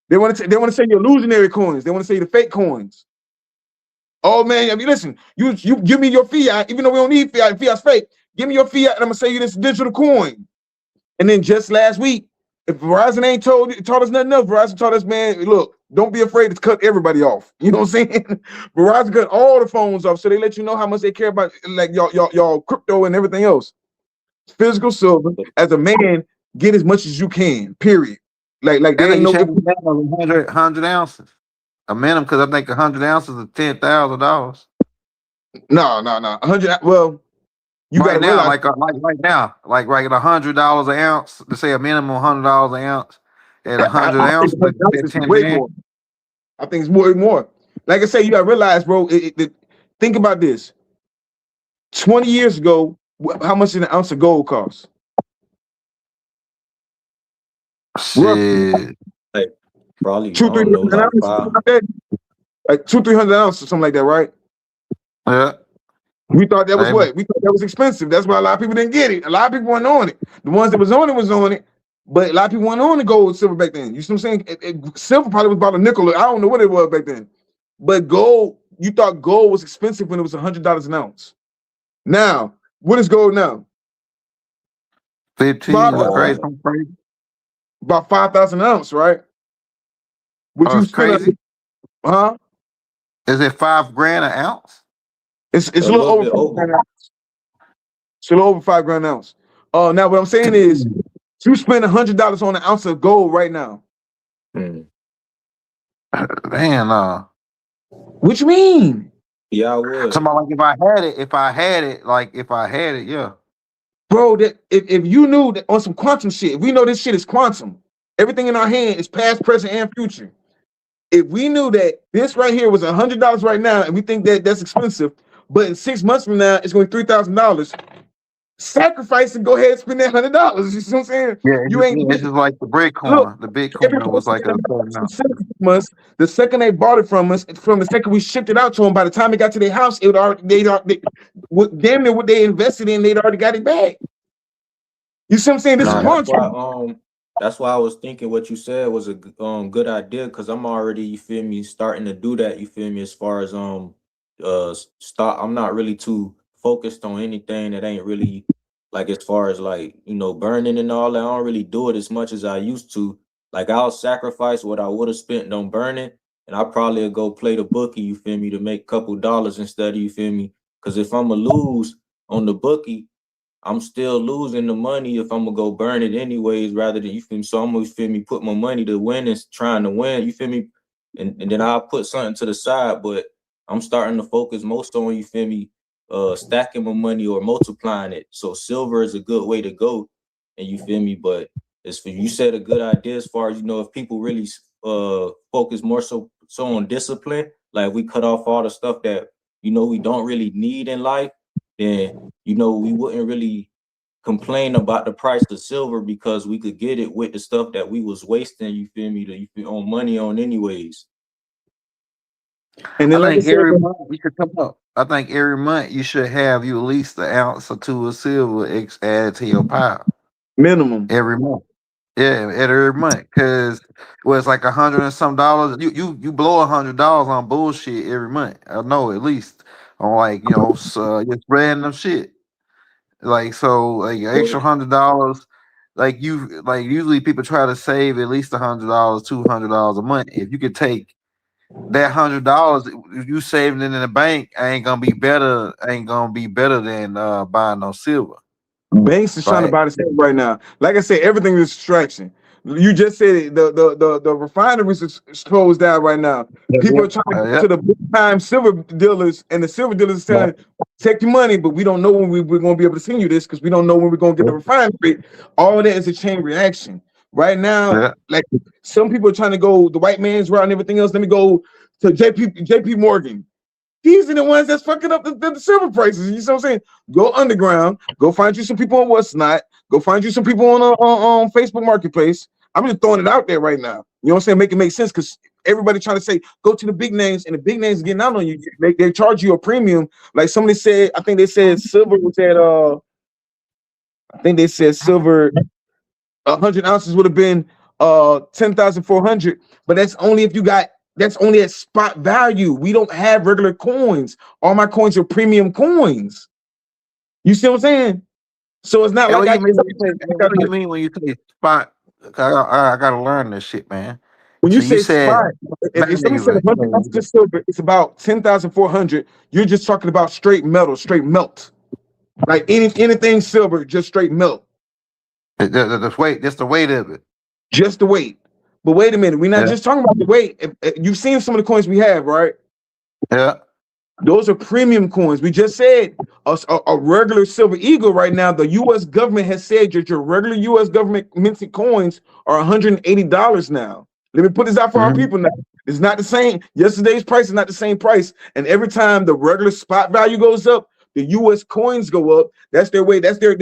They want to. They want to say your illusionary coins. They want to say the fake coins. Oh man, I mean, listen. You give me your fiat, even though we don't need fiat. Fiat's fake. Give me your fiat, and I'm gonna sell you this digital coin. And then just last week, if Verizon ain't taught us nothing else, Verizon taught us, man, look, don't be afraid to cut everybody off. You know what I'm saying? Verizon cut all the phones off, so they let you know how much they care about, like y'all crypto and everything else. Physical silver, as a man, get as much as you can. Period. Like there ain't no 100 ounces. A minimum, because I think 100 ounces is $10,000. No. 100. Well, you right gotta now, realize, like right now, like right at $100 an ounce. To say a minimum $100 an ounce at 100 ounces, it's way more. I think it's more. Like I say, you gotta realize, bro. Think about this. 20 years ago, how much did an ounce of gold cost? Shit. Like probably 200-300 like ounces, like 200-300 ounces, something like that, right? Yeah. We thought that was what? We thought that was expensive. That's why a lot of people didn't get it. A lot of people weren't on it. The ones that was on it, but a lot of people weren't on the gold, silver back then. You see what I'm saying? Silver probably was about a nickel. I don't know what it was back then. But gold, you thought gold was expensive when it was $100 an ounce. Now, what is gold now? 15. Crazy. About 5,000 an ounce, right? Would you spend crazy? Huh? Is it $5,000 an ounce? It's a little over $5,000 an ounce. It's a little over $5,000 an ounce. Now what I'm saying is, you spend $100 on an ounce of gold right now. Damn. What you mean? Yeah, I would. Somebody like if I had it, yeah. Bro, that if you knew that on some quantum shit, if we know this shit is quantum, everything in our hand is past, present, and future. If we knew that this right here was $100 right now, and we think that that's expensive, but in 6 months from now it's going to be $3,000, sacrifice and go ahead and spend that $100. You see what I'm saying? Yeah, it's just like the Bitcoin. The Bitcoin was like the second they bought it from us, from the second we shipped it out to them, by the time it got to their house, it would already damn near what they invested in, they'd already got it back. You see what I'm saying? This is quantum. That's why I was thinking what you said was a good idea, because I'm already, you feel me, starting to do that, you feel me, as far as stock. I'm not really too focused on anything that ain't really like, as far as like, you know, burning and all that. I don't really do it as much as I used to. Like, I'll sacrifice what I would have spent on burning, and I probably would go play the bookie, you feel me, to make a couple dollars instead of, you feel me, because if I'm gonna lose on the bookie, I'm still losing the money if I'm gonna go burn it anyways, rather than, you feel me. So I'm gonna, feel me, put my money to win and trying to win, you feel me, and then I'll put something to the side. But I'm starting to focus most on, you feel me, stacking my money or multiplying it. So silver is a good way to go, and you feel me. But as for you said, a good idea as far as, you know, if people really focus more so on discipline, like we cut off all the stuff that you know, we don't really need in life, then, you know, we wouldn't really complain about the price of silver because we could get it with the stuff that we was wasting, you feel me, you feel on money on anyways. And I then, like I think said, every month you should come up. I think every month you should have you at least an ounce or two of silver added to your pile minimum. every month. Yeah, every month, because well, it's like $100 and some dollars. You blow $100 on bullshit every month. I know at least on like just random shit. Like so, like an extra $100. Like usually people try to save at least $100, $200 a month. If you could take that $100, if you saving it in the bank, ain't gonna be better. Ain't gonna be better than buying no silver. Banks is trying to Right? buy the same right now. Like I said, everything is distraction. You just said it. The refineries is closed down right now. People are trying to go Yep. to the big time silver dealers, and the silver dealers are telling, take your money, but we don't know when we're going to be able to send you this because we don't know when we're going to get the refinery. All of that is a chain reaction. Right now, Yeah. like some people are trying to go the white man's route and everything else. Let me go to JP Morgan. These are the ones that's fucking up the silver prices. You see what I'm saying? Go underground. Go find you some people on what's not. Go find you some people on Facebook Marketplace. I'm just throwing it out there right now. You know what I'm saying? Make it make sense because everybody trying to say go to the big names, and the big names are getting out on you. They charge you a premium. Like somebody said, I think they said silver was at I think they said silver 100 ounces would have been 10,400, but that's only if you got that's only at spot value. We don't have regular coins. All my coins are premium coins. You see what I'm saying? So it's not And like what I you mean when you say? What do you mean when you say spot? I gotta learn this shit, man. when you So you say said spot, if somebody said value. 100 ounces of silver, it's about 10,400. You're just talking about straight metal, straight melt. Like anything silver, just straight melt. The weight, just the weight of it. Just the weight. But wait a minute, we're not Yeah. just talking about the weight. If you've seen some of the coins we have, right? Yeah. Those are premium coins. We just said a regular silver eagle right now. The U.S. government has said that your regular U.S. government minted coins are $180 now. Let me put this out for our people now. It's not the same. Yesterday's price is not the same price. And every time the regular spot value goes up, the U.S. coins go up. That's their way. That's their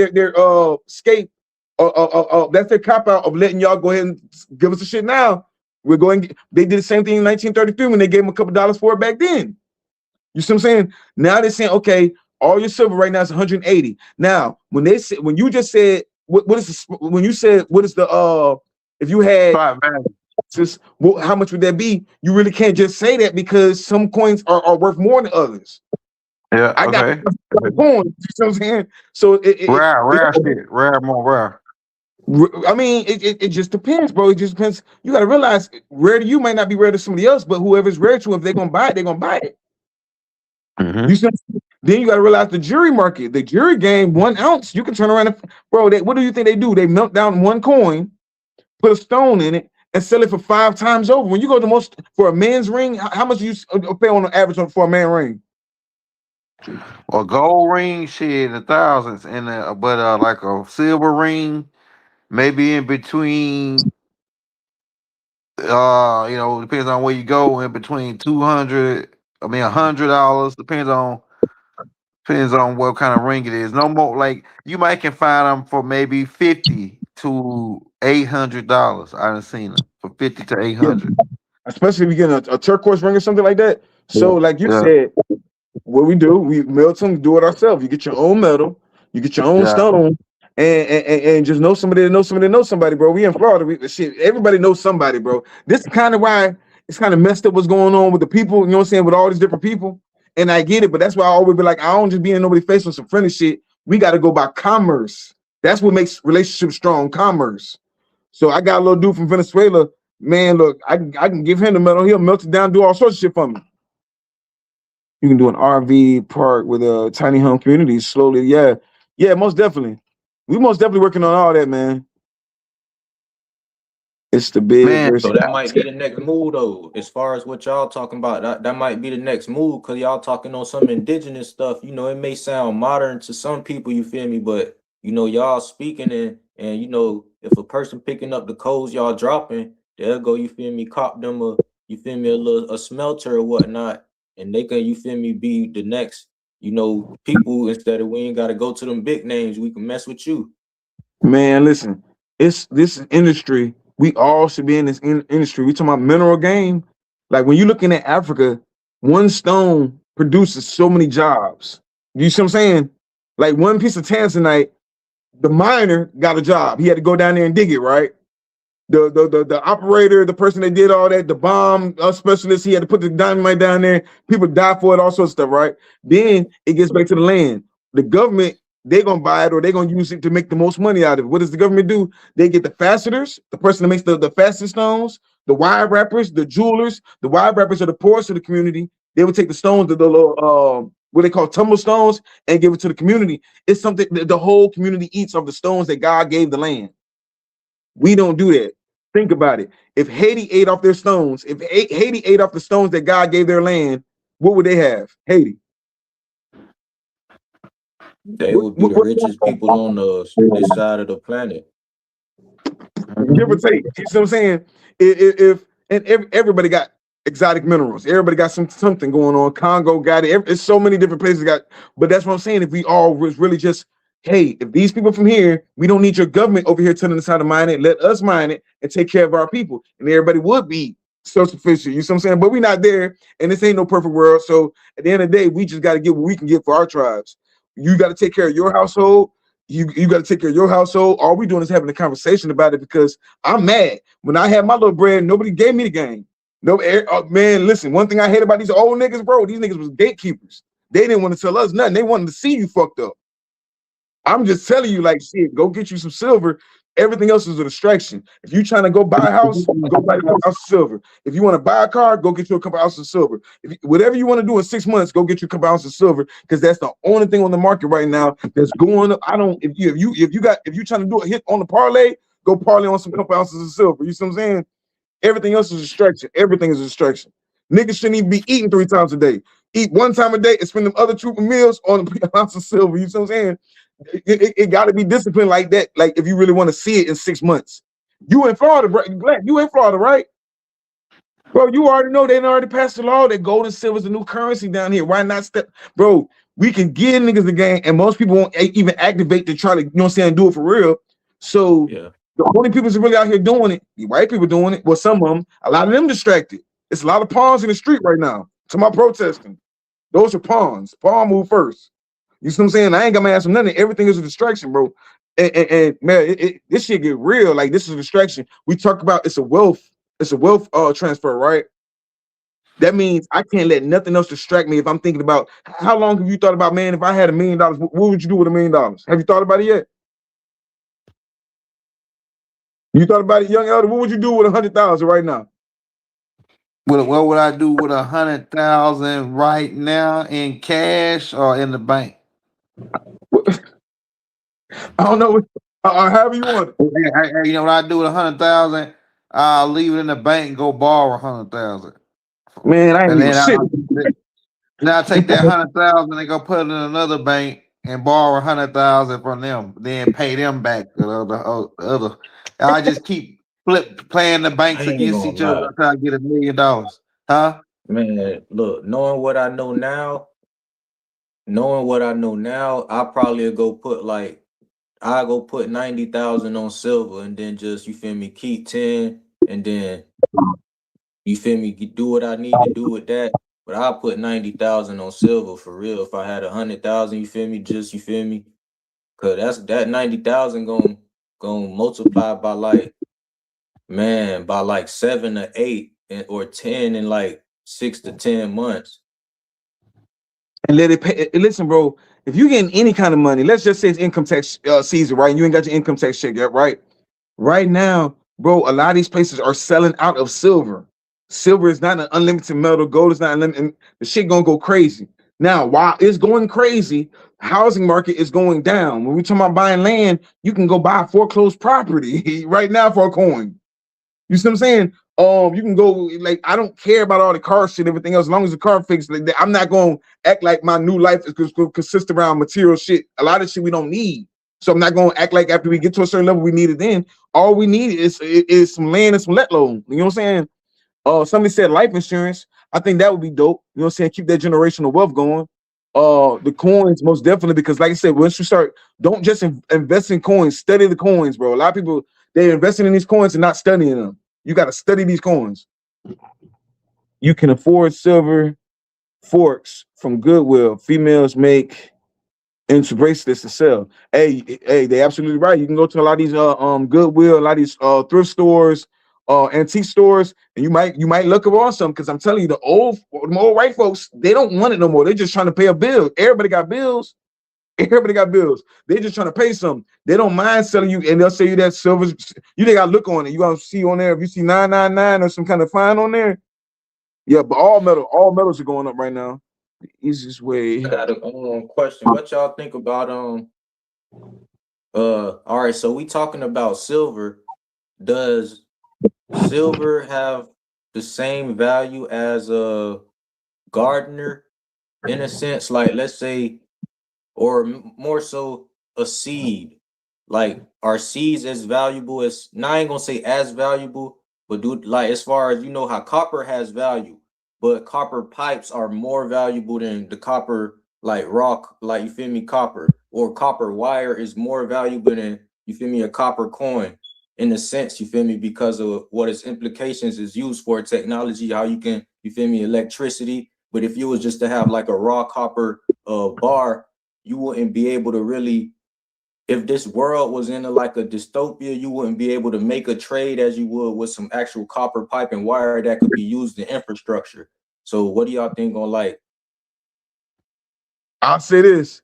escape. That's their cop out of letting y'all go ahead and give us the shit now. We're going. They did the same thing in 1933 when they gave them a couple dollars for it back then. You see what I'm saying? Now they're saying, okay, all your silver right now is 180. Now, when you just said what is this, when you said what is the if you had Spot value. just how much would that be? You really can't just say that because some coins are worth more than others. Yeah. I got Okay. coins, you know what I'm saying? So Rare shit. Rare, more rare. I mean, it just depends, bro. It just depends. You got to realize rare to you might not be rare to somebody else, but whoever's rare to, if they're gonna buy it, they're gonna buy it. You see, then you got to realize the jury market, the jury game, 1 ounce, you can turn around and, bro, what do you think they do? They melt down one coin, put a stone in it, and sell it for 5 times over. When you go to most for a man's ring, how much you pay on average for a man ring? Well, gold ring shit, the thousands, and but like a silver ring, maybe in between. Depends on where you go. In between 200, $100. Depends on what kind of ring it is. No more like you might can find them for maybe $50 to $800. I done seen them for 50 to 800. Especially if you get a turquoise ring or something like that. So, like you Yeah, said, what we do, we melt them, do it ourselves. You get your own metal, you get your own yeah. stone, and just know somebody that knows somebody that knows somebody, bro. We in Florida, shit, everybody knows somebody, bro. This is kind of why it's kind of messed up what's going on with the people, you know what I'm saying, with all these different people. And I get it, but that's why I always be like, I don't just be in nobody's face with some friendly shit. We got to go by commerce. That's what makes relationships strong, commerce. So I got a little dude from Venezuela, man, look, I can give him the metal, he'll melt it down, do all sorts of shit for me. You can do an RV park with a tiny home community slowly. Yeah, most definitely. We most definitely working on all that, man. It's the big Man, versus. So that might be the next move, though. As far as what y'all talking about, that might be the next move because y'all talking on some indigenous stuff. You know, it may sound modern to some people, you feel me, but you know, y'all speaking and you know, if a person picking up the codes y'all dropping, they'll go, you feel me, cop them you feel me, a smelter or whatnot, and they can, you feel me, be the next, you know, people instead of we ain't got to go to them big names. We can mess with you. Man, listen, it's this industry. We all should be in this industry. We talking about mineral game. Like when you're looking at Africa, one stone produces so many jobs. You see what I'm saying? Like one piece of tanzanite, the miner got a job. He had to go down there and dig it, right? The operator, the person that did all that, the bomb specialist, he had to put the dynamite down there. People die for it, all sorts of stuff, right? Then it gets back to the land. The government, they're gonna buy it or they're gonna use it to make the most money out of it. What does the government do? They get the fasteners, the person that makes the fasten stones, the wire wrappers, the jewelers. The wire wrappers are the poorest of the community. They would take the stones, the little what they call tumble stones, and give it to the community. It's something that the whole community eats of the stones that God gave the land. We don't do that. Think about it. If Haiti ate off their stones, if Haiti ate off the stones that God gave their land, what would they have? Haiti. They would be the richest people on this side of the planet. Give or take. You see what I'm saying? If and everybody got exotic minerals. Everybody got something going on. Congo got it. It's so many different places got. But that's what I'm saying. If we all was really just, hey, if these people from here, we don't need your government over here telling us how to mine it. Let us mine it and take care of our people, and everybody would be self-sufficient. You see what I'm saying? But we're not there, and this ain't no perfect world. So at the end of the day, we just got to get what we can get for our tribes. You got to take care of your household. You got to take care of your household. All we doing is having a conversation about it because I'm mad. When I had my little bread, nobody gave me the game. No, man, listen, one thing I hate about these old niggas, bro, these niggas was gatekeepers. They didn't want to tell us nothing. They wanted to see you fucked up. I'm just telling you, like, shit, go get you some silver. Everything else is a distraction. If you're trying to go buy a house, go buy a couple ounces of silver. If you want to buy a car, go get you a couple ounces of silver. Whatever you want to do in 6 months, go get you a couple ounces of silver because that's the only thing on the market right now that's going up. If you're trying to do a hit on the parlay, go parlay on some couple ounces of silver. You see what I'm saying? Everything else is a distraction. Everything is a distraction. Niggas shouldn't even be eating 3 times a day. Eat 1 time a day and spend them other 2 meals on an ounce of silver. You see what I'm saying? It got to be disciplined like that. Like if you really want to see it in 6 months. You in Florida, Black? You in Florida, right? Bro, you already know they already passed the law that gold and silver is the new currency down here. Why not step? Bro, we can give niggas the game, and most people won't even activate to try to, you know what I'm saying, do it for real. So yeah. The only people that's really out here doing it, the white people doing it, well, some of them, a lot of them distracted. It's a lot of pawns in the street right now. To my protesting. Those are pawns. Pawn move first. You see what I'm saying? I ain't got my ass on nothing. Everything is a distraction, bro. And man, this shit get real. Like this is a distraction. We talk about it's a wealth transfer, right? That means I can't let nothing else distract me if I'm thinking about how long have you thought about, man, if I had $1 million, what would you do with $1 million? Have you thought about it yet? You thought about it, young elder? What would you do with 100,000 right now? What would I do with 100,000 right now in cash or in the bank? I don't know. However you want it. You know what I do with 100,000? I'll leave it in the bank and go borrow 100,000. Man, I ain't even shit. Then I take that 100,000 and go put it in another bank and borrow 100,000 from them, then pay them back. The other. I just keep playing the banks against each other until I get $1 million. Huh? Man, look, knowing what I know now, I probably go put I go put 90,000 on silver and then just, you feel me, keep 10 and then, you feel me, do what I need to do with that. But I'll put 90,000 on silver for real. If I had 100,000, you feel me, cause that 90,000 gonna multiply by like 7 to 8 or 10 in like 6 to 10 months. And let it pay. Listen, bro, if you getting any kind of money, let's just say it's income tax season, right? And you ain't got your income tax check yet, right? Right now, bro, a lot of these places are selling out of silver. Silver is not an unlimited metal. Gold is not unlimited. The shit gonna go crazy. Now, while it's going crazy, housing market is going down. When we talking about buying land, you can go buy foreclosed property right now for a coin. You see what I'm saying? You can go, like, I don't care about all the car shit and everything else. As long as the car fixed, like, I'm not going to act like my new life is going to consist around material shit. A lot of shit we don't need. So I'm not going to act like after we get to a certain level, we need it then. All we need is some land and some let loan. You know what I'm saying? Somebody said life insurance. I think that would be dope. You know what I'm saying? Keep that generational wealth going. The coins most definitely, because like I said, once you start, don't just invest in coins, study the coins, bro. A lot of people, they're investing in these coins and not studying them. You got to study these coins. You can afford silver forks from Goodwill. Females make into bracelets to sell. Hey, they absolutely right. You can go to a lot of these Goodwill, a lot of these thrift stores, antique stores, and you might look up some, because I'm telling you, the old white folks, they don't want it no more. They're just trying to pay a bill. Everybody got bills. Everybody got bills. They're just trying to pay some. They don't mind selling you, and they'll sell you that silver. You they got to look on it. You gonna see on there if you see 999 or some kind of fine on there. Yeah, but all metals are going up right now. The easiest way. I got a question. What y'all think about all right, so we talking about silver. Does silver have the same value as a gardener in a sense? Like, let's say, or more so a seed. Like, are seeds as valuable as, now I ain't gonna say as valuable, but do, like, as far as, you know how copper has value, but copper pipes are more valuable than the copper, like rock, like, you feel me, copper, or copper wire is more valuable than, you feel me, a copper coin, in a sense, you feel me, because of what its implications is used for technology, how you can, you feel me, electricity. But if you was just to have like a raw copper bar, you wouldn't be able to really, if this world was in like a dystopia, you wouldn't be able to make a trade as you would with some actual copper pipe and wire that could be used in infrastructure. So what do y'all think on, like? I'll say this.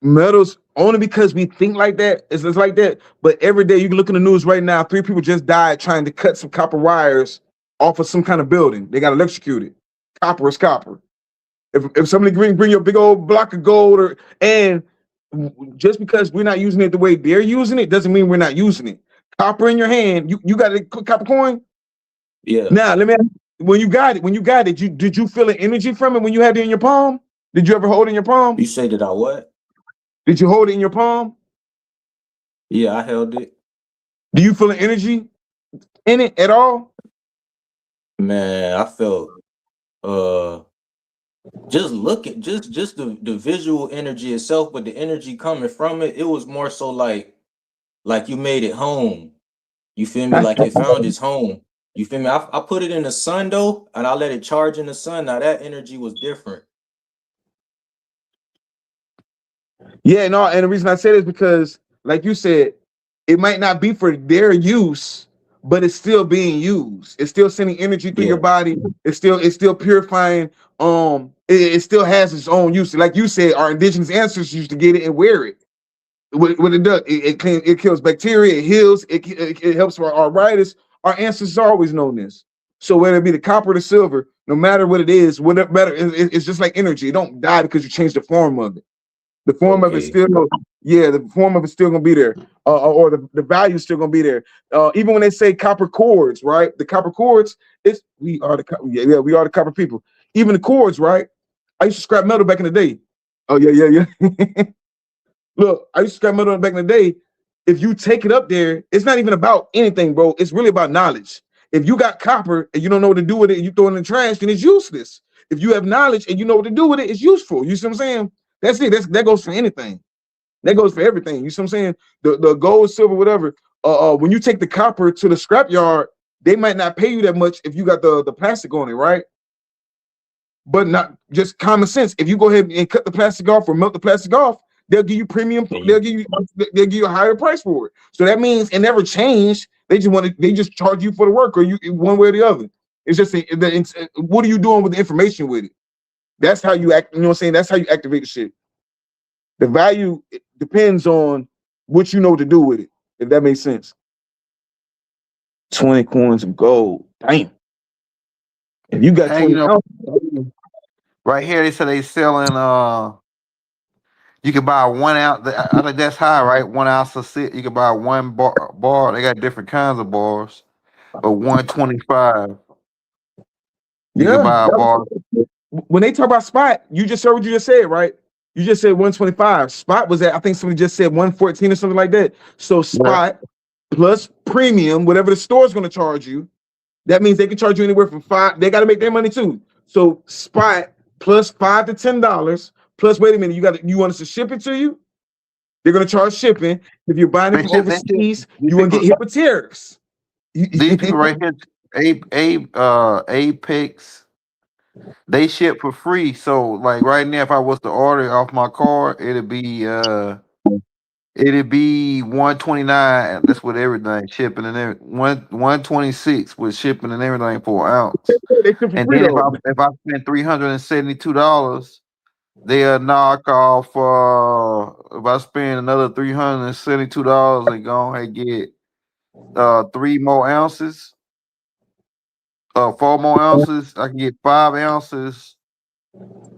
Metals, only because we think like that, it's just like that. But every day you can look in the news right now, 3 people just died trying to cut some copper wires off of some kind of building. They got electrocuted. Copper is copper. If somebody bring your big old block of gold, and just because we're not using it the way they're using it doesn't mean we're not using it. Copper in your hand, you got a copper coin? Yeah. Now let me ask you, when you got it, did you feel the energy from it when you had it in your palm? Did you ever hold it in your palm? You say that I what? Did you hold it in your palm? Yeah, I held it. Do you feel the energy in it at all? Man, I felt just looking, just the visual energy itself, but the energy coming from it, it was more so like you made it home. You feel me? Like it found its home. You feel me? I put it in the sun though, and I let it charge in the sun. Now that energy was different. Yeah, no, and the reason I say this is because, like you said, it might not be for their use, but it's still being used. It's still sending energy through your body. It's still purifying. It still has its own use. Like you said, our indigenous ancestors used to get it and wear it. What it does, it kills bacteria, it heals, it helps for arthritis. Our ancestors always known this. So whether it be the copper or the silver, no matter what it is, whatever matter, it's just like energy. It don't die because you change the form of it. The form of it still, the form of it's still gonna be there, or the value is still gonna be there. Even when they say copper cords, right? The copper cords, we are the copper people. Even the cords, right? I used to scrap metal back in the day. Oh yeah. Look, I used to scrap metal back in the day. If you take it up there, it's not even about anything, bro. It's really about knowledge. If you got copper and you don't know what to do with it, and you throw it in the trash, then it's useless. If you have knowledge and you know what to do with it, it's useful. You see what I'm saying? That's it. That goes for anything. That goes for everything. You see what I'm saying? The gold, silver, whatever. When you take the copper to the scrap yard, they might not pay you that much if you got the plastic on it, right? But not just common sense. If you go ahead and cut the plastic off or melt the plastic off, they'll give you premium. They'll give you a higher price for it. So that means it never changed. They just charge you for the work, or you one way or the other. It's just what are you doing with the information with it? That's how you act. You know what I'm saying? That's how you activate the shit. The value depends on what you know to do with it, if that makes sense. 20 coins of gold. Damn. If you got 20 ounces, right here they said they selling you can buy 1 ounce. I think that's high, right? 1 ounce of sit. You can buy one bar. They got different kinds of bars, but 125. You can buy a bar. When they talk about spot, you just heard what you just said, right? You just said 125. Spot was at, I think somebody just said 114 or something like that. So spot plus premium, whatever the store's going to charge you, that means they can charge you anywhere from $5. They got to make their money too. So spot plus $5 to $10 plus. Wait a minute, you want us to ship it to you? They're gonna charge shipping. If you're buying it from overseas, you want to get hit with tariffs. These people right here, Apex, they ship for free. So like right now, if I was to order off my car, it'd be 129. That's with everything shipping and everything. 126 with shipping and everything for an ounce. They ship for And free then though. if I spend $372, they'll knock off. If I spend another $372 and go ahead and get 3 more ounces, 4 more ounces, I can get 5 ounces.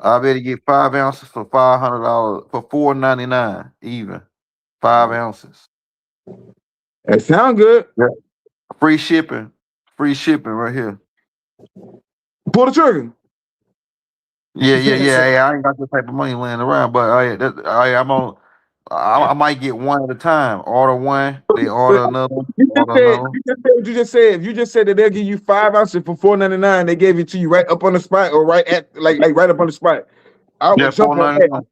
I better get 5 ounces for $500 for $4.99 even. 5 ounces. That sound good. Yeah. Free shipping right here. Pull the trigger. Yeah. Hey, I ain't got this type of money laying around, but I might get one at a time. Order one, they order another. You just said what you just said. If you just said that they'll give you 5 ounces for $4.99, they gave it to you right up on the spot or right at like right up on the spot. I would jump on that.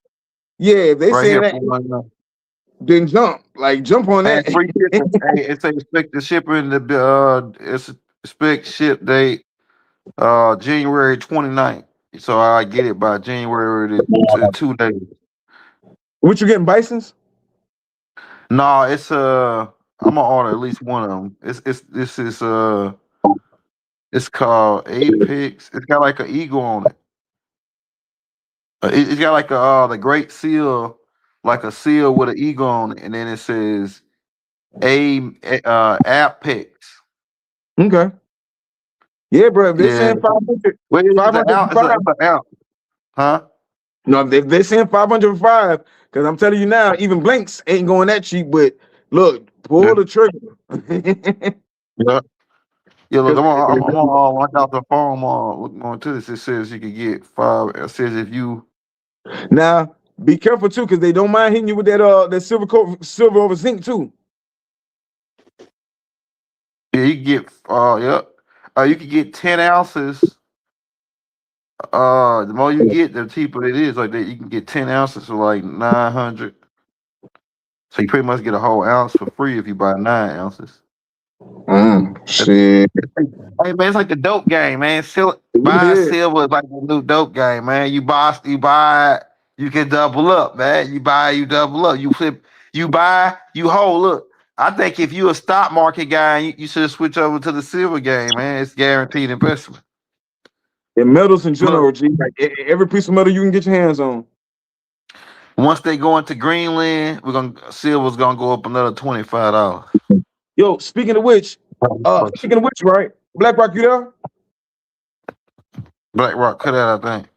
Yeah, if they right say here, that, then jump on that. Free shipping. Hey, it's expect the shipping it's expect ship date January 29th. So I get it by January to 2 days. What you getting, Bisons? No, it's I'm gonna order at least one of them. It's called Apex. It's got like an eagle on it. It's got like the Great Seal, like a seal with an eagle on it, and then it says Apex. Okay. Yeah, bro. If they're saying 500, Wait, it's an ounce. Huh? No, they're saying 500 for 5, because I'm telling you now, even blanks ain't going that cheap. But look, pull the trigger. Yeah, look, I'm on lock out the phone. Looking on to this. It says you can get 5. It says if you now be careful too, because they don't mind hitting you with that silver over zinc too. Yeah, you can get you can get 10 ounces. The more you get, the cheaper it is. Like that, you can get 10 ounces for like 900. So you pretty much get a whole ounce for free if you buy 9 ounces. Shit. Hey man, it's like the dope game, man. Buying silver is like the new dope game, man. You buy it, you can double up, man. You buy, you double up. You flip, you buy, you hold. Look, I think if you a stock market guy, you should switch over to the silver game, man. It's guaranteed investment. And metals in general, G. Like every piece of metal you can get your hands on. Once they go into Greenland, silver's gonna go up another $25. Yo, speaking of which, right? BlackRock, you there? BlackRock, cut out, I think.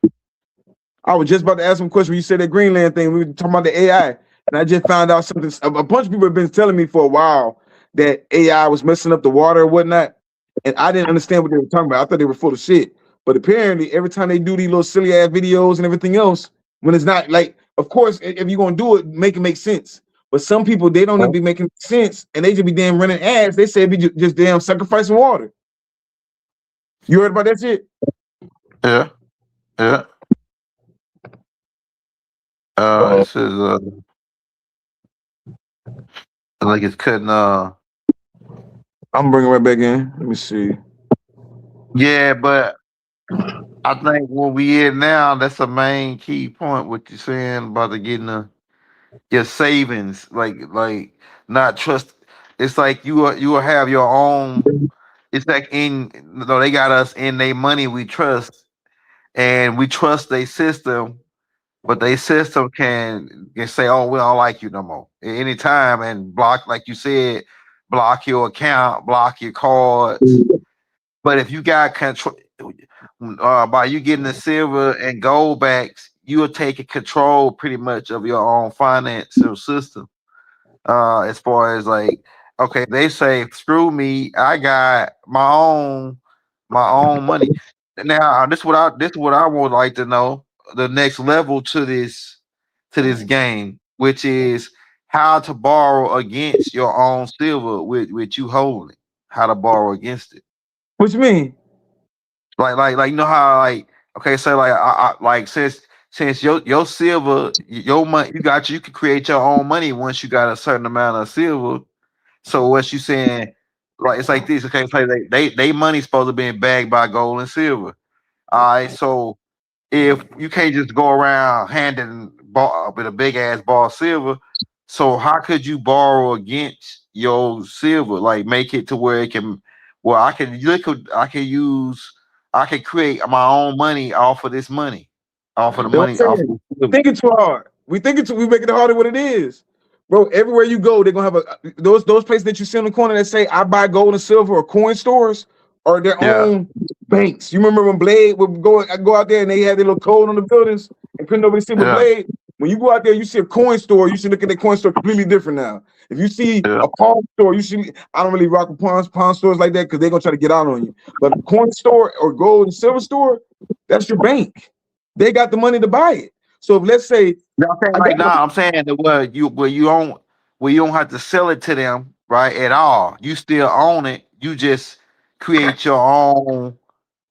I was just about to ask him a question when you said that Greenland thing. We were talking about the AI, and I just found out something. A bunch of people have been telling me for a while that AI was messing up the water or whatnot, and I didn't understand what they were talking about. I thought they were full of shit. But apparently, every time they do these little silly ass videos and everything else, when it's not like, of course, if you're gonna do it, make it make sense. But some people, they don't even be making sense, and they just be damn running ads. They say be just damn sacrificing water. You heard about that shit? Yeah. It says like it's cutting. I'm bringing it right back in. Let me see. Yeah, but I think where we at now, that's a main key point. What you're saying about the getting your savings, like not trust. It's like you will have your own. It's like they got us in their money. We trust, and we trust their system. But they system can say, "Oh, we don't like you no more." At any time and block, like you said, block your account, block your cards. But if you got control, by you getting the silver and gold backs, you are taking control pretty much of your own financial system. As far as like, okay, they say, "Screw me, I got my own money." Now, this is what I would like to know. The next level to this game, which is how to borrow against your own silver with you holding. How to borrow against it. What you mean? Like you know how like okay, so like I like since your silver your money you can create your own money once you got a certain amount of silver. So what you saying? Like it's like this. Okay, so they money's supposed to be bagged by gold and silver. All right, so if you can't just go around handing ball with a big ass ball of silver, so how could you borrow against your silver? Like make it to where it can. Well, I can create my own money off of this money, off of the You know what money I'm off of saying? the silver. Thinking too hard. We making it harder than what it is. Bro, everywhere you go, they're gonna have those places that you see on the corner that say I buy gold and silver or coin stores or their Yeah, own banks. You remember when Blade would go out there and they had their little code on the buildings and couldn't nobody see but yeah, Blade? When you go out there, you see a coin store, you should look at the coin store completely different now. If you see yeah. a pawn store, you should I don't really rock with pawn stores like that because they're gonna try to get out on you. But a coin store or gold and silver store, that's your bank. They got the money to buy it. So if let's say No, I'm saying I like got nah, I'm saying that where you don't have to sell it to them right at all. You still own it. You just create your own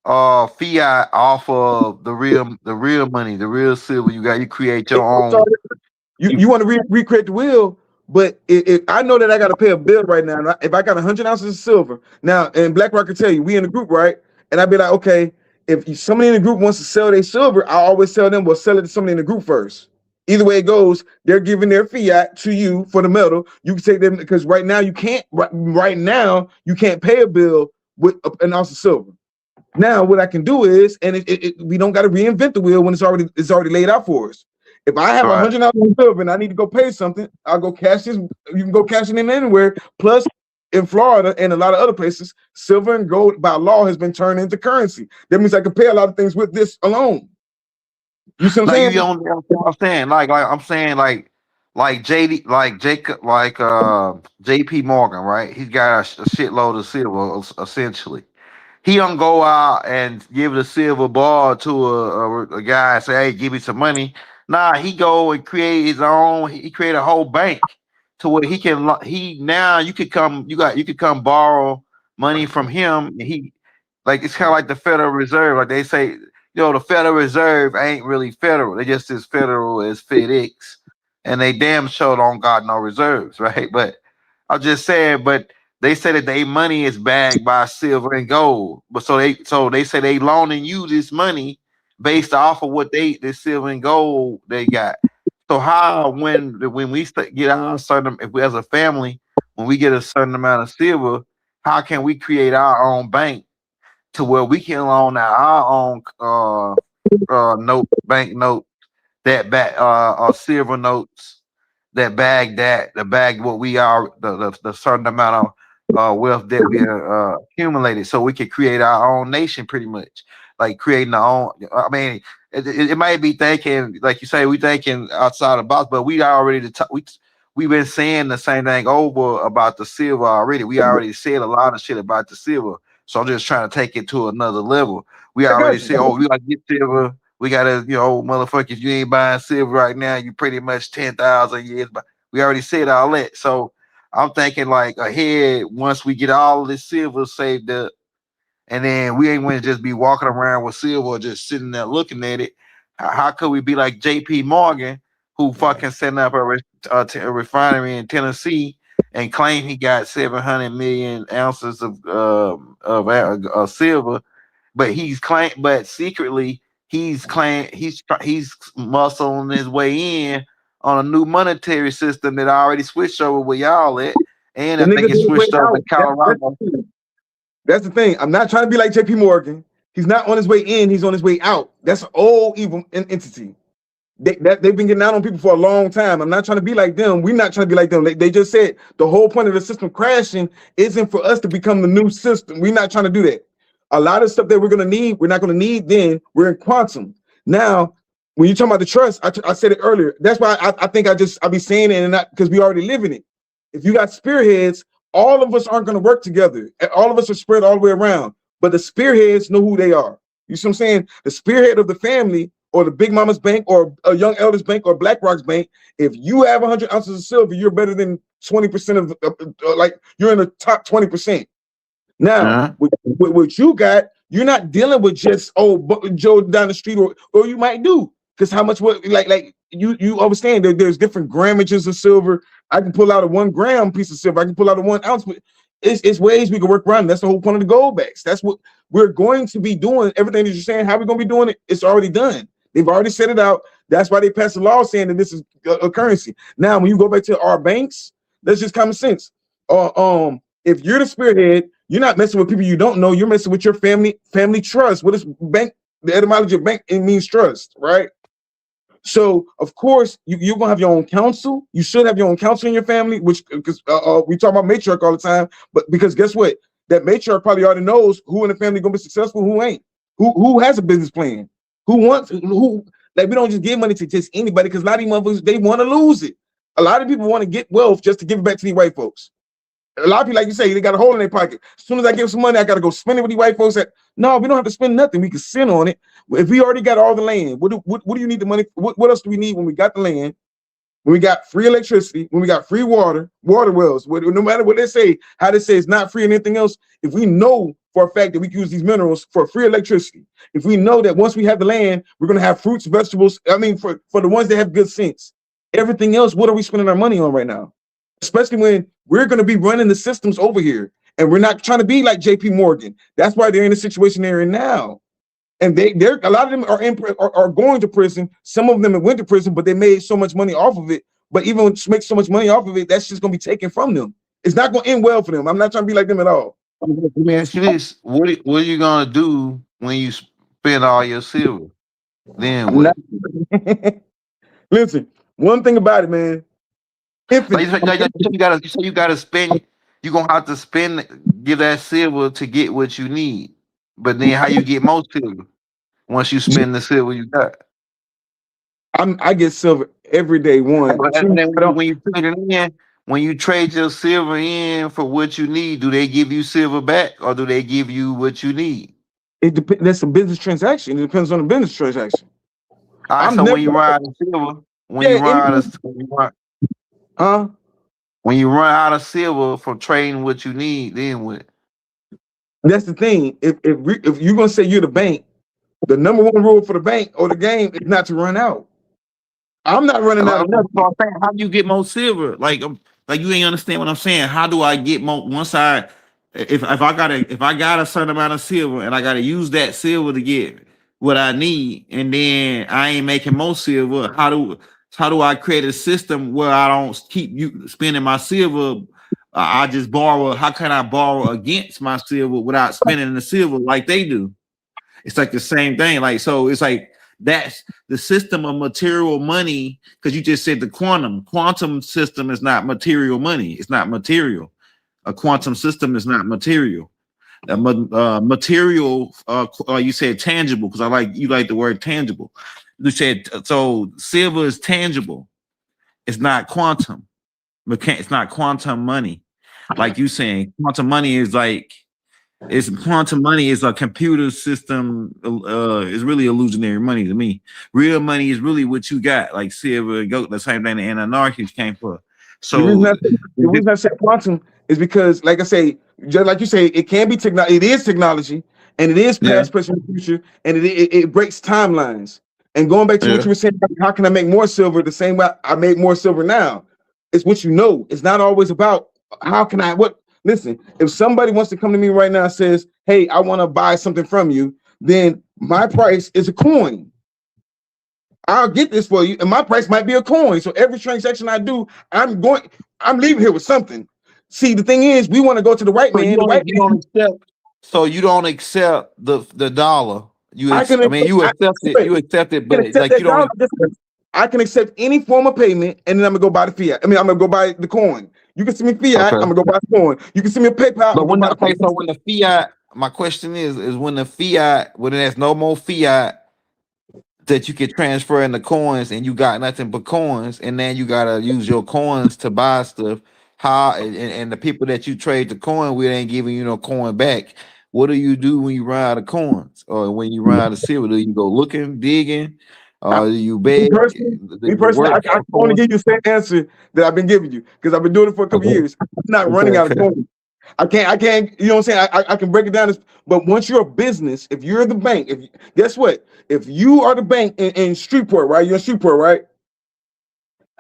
fiat off of the real money, the real silver you got. You create your own. you, You, you want to recreate the wheel, but I know that I got to pay a bill right now. And if I got 100 ounces of silver now, and BlackRock can tell you, we in the group, right? And I'd be like, okay, if somebody in the group wants to sell their silver, I always tell them, well, sell it to somebody in the group first. Either way it goes, they're giving their fiat to you for the metal. You can take them because right now you can't. Right now you can't pay a bill with an ounce of silver. Now, what I can do is, and we don't got to reinvent the wheel when it's already laid out for us. If I have right. $100 in silver and I need to go pay something, I'll go cash this. You can go cash it in anywhere. Plus, in Florida and a lot of other places, silver and gold by law has been turned into currency. That means I can pay a lot of things with this alone. You see what I'm Like you saying? don't understand what I'm saying. Like I'm saying like JD like Jacob like JP Morgan, right? He's got a shitload of silver essentially. He don't go out and give the silver bar to a guy and say, "Hey, give me some money." Nah, he go and create his own. He create a whole bank to where he can. He now you could come borrow money from him. And he like it's kind of like the Federal Reserve. Like they say, the Federal Reserve ain't really federal. They just as federal as FedEx, and they damn sure don't got no reserves, right? But I'm just saying, but they say that their money is backed by silver and gold. But so they say they loaning you this money based off of what the silver and gold they got. So how when we get our certain if we as a family when we get a certain amount of silver, how can we create our own bank to where we can loan out our own bank note that back silver notes that the bag what we are the certain amount of wealth that we accumulated so we can create our own nation pretty much like creating our own. I mean it might be thinking like you say we thinking outside the box but we already we've been saying the same thing over about the silver already. We already said a lot of shit about the silver, so I'm just trying to take it to another level. We I already got said, oh, you. we got to get silver. We gotta, motherfucker, if you ain't buying silver right now, you pretty much 10,000 years. But we already said all that. So I'm thinking like ahead once we get all of this silver saved up, and then we ain't going to just be walking around with silver just sitting there looking at it. How could we be like J.P. Morgan, who fucking setting up a refinery in Tennessee and claim he got 700 million ounces of silver, but but secretly he's muscling his way in on a new monetary system that already switched over where y'all at, and The I think nigga's it on his way switched over out. in Colorado. That's the thing. I'm not trying to be like JP Morgan. He's not on his way in, he's on his way out. That's an old evil entity. They've been getting out on people for a long time. I'm not trying to be like them. We're not trying to be like them. They just said the whole point of the system crashing isn't for us to become the new system. We're not trying to do that. A lot of stuff that we're going to need, we're not going to need then. We're in quantum. Now, when you're talking about the trust, I said it earlier. That's why I think I'll be saying it and not because we already live in it. If you got spearheads, all of us aren't going to work together. All of us are spread all the way around. But the spearheads know who they are. You see what I'm saying? The spearhead of the family or the Big Mama's Bank or a Young Elders Bank or BlackRock's Bank, if you have 100 ounces of silver, you're better than 20% like you're in the top 20%. Now, Uh-huh. with what you got, you're not dealing with just Joe down the street, or you might do, because how much what like you understand that there's different grammages of silver. I can pull out a 1 gram piece of silver. I can pull out a 1 ounce. But it's ways we can work around. That's the whole point of the gold backs. That's what we're going to be doing. Everything that you're saying, how we're going to be doing it, it's already done. They've already set it out. That's why they passed a law saying that this is a currency. Now, when you go back to our banks, that's just common sense. If you're the spearhead, you're not messing with people you don't know. You're messing with your family trust. What is bank? The etymology of bank, it means trust, right? So of course you're gonna have your own counsel. You should have your own counsel in your family, which because we talk about matriarch all the time, but because guess what? That matriarch probably already knows who in the family gonna be successful, who ain't, who has a business plan, who like we don't just give money to just anybody, because a lot of these motherfuckers, they want to lose it. A lot of people want to get wealth just to give it back to these white folks. A lot of people, like you say, they got a hole in their pocket. As soon as I give some money, I got to go spend it with these white folks. No, we don't have to spend nothing. We can sit on it. If we already got all the land, what do you need the money? What else do we need when we got the land? When we got free electricity, when we got free water wells, no matter what they say, how they say it's not free and anything else, if we know for a fact that we can use these minerals for free electricity, if we know that once we have the land, we're going to have fruits, vegetables, I mean, for the ones that have good sense, everything else, what are we spending our money on right now? Especially when we're going to be running the systems over here, and we're not trying to be like JP Morgan. That's why they're in the situation they're in now. And they're a lot of them are going to prison. Some of them went to prison, but they made so much money off of it. But even when you make so much money off of it, that's just going to be taken from them. It's not going to end well for them. I'm not trying to be like them at all. Let me ask you this: what are you gonna do when you spend all your silver? Then what? Listen, one thing about it, man. You say you gotta spend. You're gonna have to spend, give that silver to get what you need. But then, how you get more silver once you spend the silver you got? I get silver every day. One, And then when you trade it in, when you trade your silver in for what you need, do they give you silver back, or do they give you what you need? It depends. That's a business transaction. It depends on the business transaction. All right, so when you run out of silver, when you run out of silver from trading what you need, then what? That's the thing. If you're gonna say you're the bank, the number one rule for the bank or the game is not to run out. I'm not running out of nothing. How do you get more silver? Like you ain't understand what I'm saying. How do I get more? Once if I got a certain amount of silver and I got to use that silver to get what I need, and then I ain't making more silver, how do I create a system where I don't keep you spending my silver? I just borrow. How can I borrow against my silver without spending the silver like they do? It's like the same thing. Like, so it's like that's the system of material money, because you just said the quantum system is not material money. It's not material. A quantum system is not material. Material, you said tangible, because you like the word tangible. You said, so silver is tangible. It's not quantum. It's not quantum money. Like you saying, quantum money is like, quantum money is a computer system. Is really illusionary money to me. Real money is really what you got, like silver and gold. The same thing the anarchists came for. So the reason I say quantum is because, like I say, just like you say, it can be technology. It is technology, and it is past, present, and future, and it breaks timelines. And going back to what you were saying, how can I make more silver the same way I make more silver now? It's what you know. It's not always about how can I what. Listen, if somebody wants to come to me right now and says, hey, I want to buy something from you, then my price is a coin. I'll get this for you, and my price might be a coin. So every transaction I do, I'm leaving here with something. See, the thing is, we want to go to the white man. So you don't accept the dollar. You accept it, but like you don't. I can accept any form of payment, and then I'm gonna go buy the fiat. I mean, I'm gonna go buy the coin. You can send me fiat, I'm gonna go buy the coin. You can send me a PayPal. But when the fiat, my question is when the fiat, when there's no more fiat that you can transfer into coins, and you got nothing but coins, and then you gotta use your coins to buy stuff. How and the people that you trade the coin with ain't giving you no coin back. What do you do when you run out of coins, or when you run out of silver? Do you go looking, digging? You beg? Me personally, I want to give you the same answer that I've been giving you, because I've been doing it for a couple years. I'm not running out of coins. I can't, you know what I'm saying? I can break it down. But once you're a business, if you're the bank, guess what? If you are the bank in Streetport, right? You're in Streetport, right?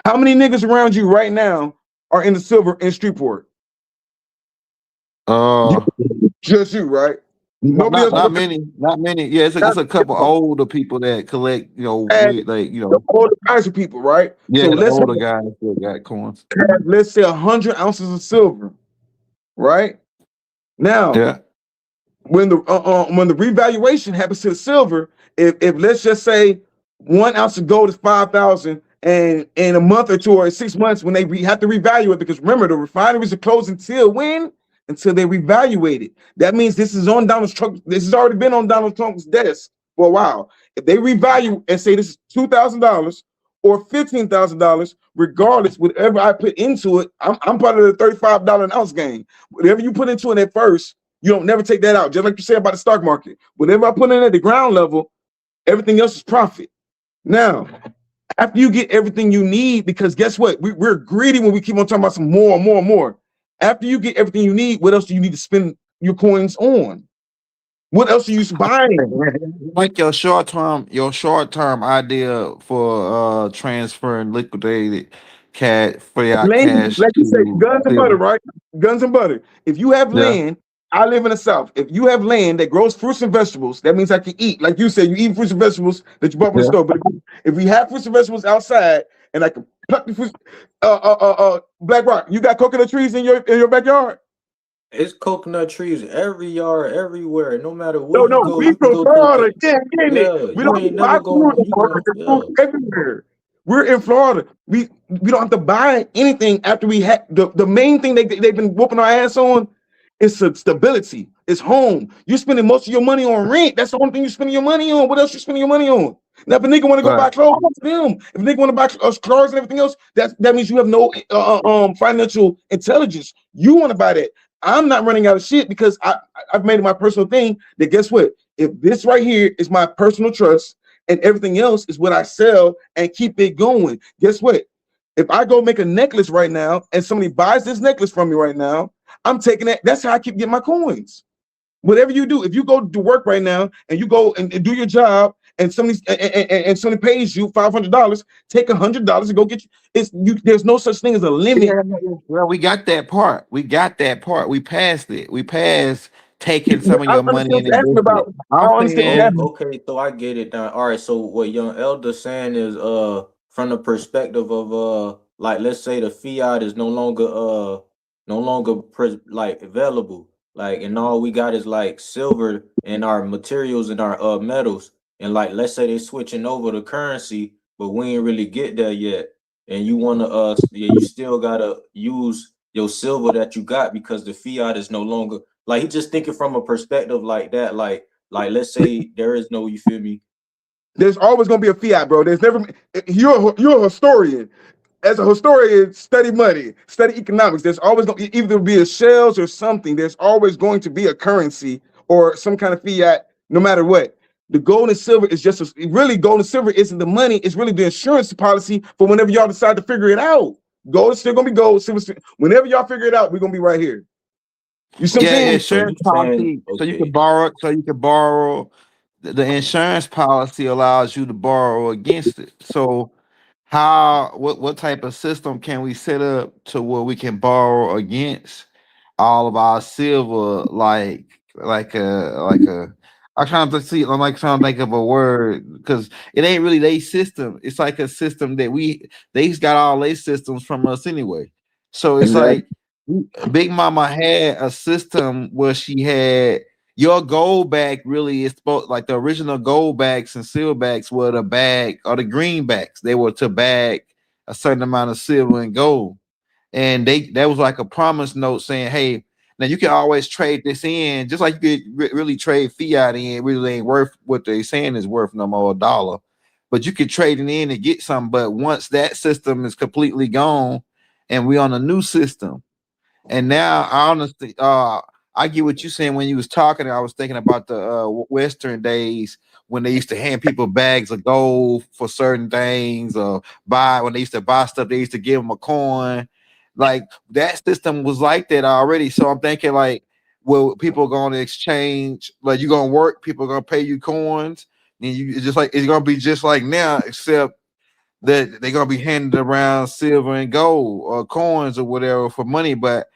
How many niggas around you right now are in the silver in Streetport? Just you, right? Nobody else. Not many, not many. Yeah, it's a couple older people that collect, with the older kinds of people, right? yeah, So the older guys that got coins. let's say 100 ounces of silver, right? Now, Yeah, when the revaluation happens to the silver, if let's just say 1 ounce of gold is 5,000, and in a month or 2 or 6 months when they have to revalue it, because remember the refineries are closed until when? Until they revaluate it. That means this is on Donald Trump. This has already been on Donald Trump's desk for a while. If they revalue and say this is $2,000 or $15,000, regardless, whatever I put into it, I'm part of the $35 an ounce game. Whatever you put into it at first, you don't never take that out. Just like you said about the stock market. Whatever I put in at the ground level, everything else is profit. Now, after you get everything you need, because guess what? We're greedy when we keep on talking about some more and more and more. After you get everything you need, what else do you need to spend your coins on? What else are you buying? like your short term idea for transferring liquidated cash fiat Land, cash like you say, to guns and butter, silver. right? Guns and butter. If you have Yeah, land, I live in the South. If you have land that grows fruits and vegetables, that means I can eat. Like you said, you eat fruits and vegetables that you bought from the yeah. store. But if we have fruits and vegetables outside, and I can pluck the fruits, Black Rock, you got coconut trees in your backyard? It's coconut trees every yard, everywhere. No matter where No, you no, go, we you can from go pick Florida. it. Yeah, getting it. Yeah, We you don't ain't buy never food going. in You Florida. going? There's food Yeah. everywhere. We're in Florida. We don't have to buy anything after we had the main thing they've been whooping our ass on is stability. It's home. You're spending most of your money on rent. That's the only thing you're spending your money on. What else you spending your money on? Now, if a nigga want to go Right. buy clothes, that's them. If a nigga want to buy cars and everything else, that means you have no financial intelligence. You want to buy that. I'm not running out of shit because I've made it my personal thing that guess what? If this right here is my personal trust and everything else is what I sell and keep it going, guess what? If I go make a necklace right now and somebody buys this necklace from me right now, I'm taking that. That's how I keep getting my coins. Whatever you do, if you go to work right now and you go and do your job and somebody pays you $500, take $100 and go get you. There's no such thing as a limit. Well, we got that part. We got that part. We passed it. We passed taking some of I your don't money understand and what you're asking investing it. about. I I'm don't understand what you're Oh, saying, asking. okay. So I get it now. All right. So what young elder saying is, from the perspective of, like let's say the fiat is no longer like available, like, and all we got is like silver and our materials and our metals, and like let's say they switching over the currency, but we ain't really get there yet, and you wanna yeah, you still gotta use your silver that you got because the fiat is no longer like he just thinking from a perspective like that, like let's say there is no, you feel me? There's always going to be a fiat, bro. There's never. You're a historian. As a historian, study money, study economics. There's always going to either be a shells or something. There's always going to be a currency or some kind of fiat, no matter what. The gold and silver is just really gold and silver isn't the money. It's really the insurance policy for whenever y'all decide to figure it out. Gold is still gonna be gold. Silver, whenever y'all figure it out, we're gonna be right here. You see what I'm yeah, saying? So you insurance saying policy. So you can okay. borrow. So you can borrow. The insurance policy allows you to borrow against it. So what type of system can we set up to where we can borrow against all of our silver, like a I'm trying to see, I'm like trying to think of a word because it ain't really their system. It's like a system that they've got all their systems from us anyway. So it's Exactly. like Big Mama had a system where she had your gold bag really is supposed like the original gold bags and silver bags were the bag or the greenbacks. They were to bag a certain amount of silver and gold. And that was like a promise note saying, hey, now you can always trade this in, just like you could really trade fiat in. It really ain't worth what they saying is worth no more, a dollar. But you could trade it in and get something. But once that system is completely gone and we on a new system, and now, honestly, I get what you're saying when you was talking. I was thinking about the Western days when they used to hand people bags of gold for certain things, or buy when they used to buy stuff. They used to give them a coin. like that system was like that already. So I'm thinking like, well, people are going to exchange, like you're gonna work, people are gonna pay you coins, and you it's just like it's gonna be just like now, except that they're gonna be handing around silver and gold or coins or whatever for money. But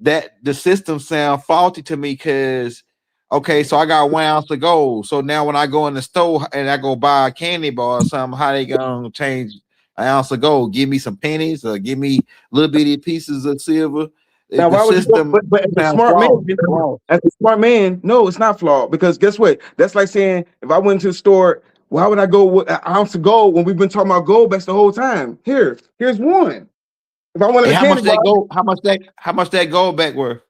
that the system sound faulty to me because okay, so I got 1 ounce of gold. So now when I go in the store and I go buy a candy bar or something, how they gonna change 1 ounce of gold? Give me some pennies or give me little bitty pieces of silver. Now, The why would you go? system But as a sounds smart man, flawed. as a smart man, no, it's not flawed because guess what? That's like saying if I went to the store, why would I go with an ounce of gold when we've been talking about gold backs the whole time? Here's one. If I wanted And a candy bar, how much that gold back worth?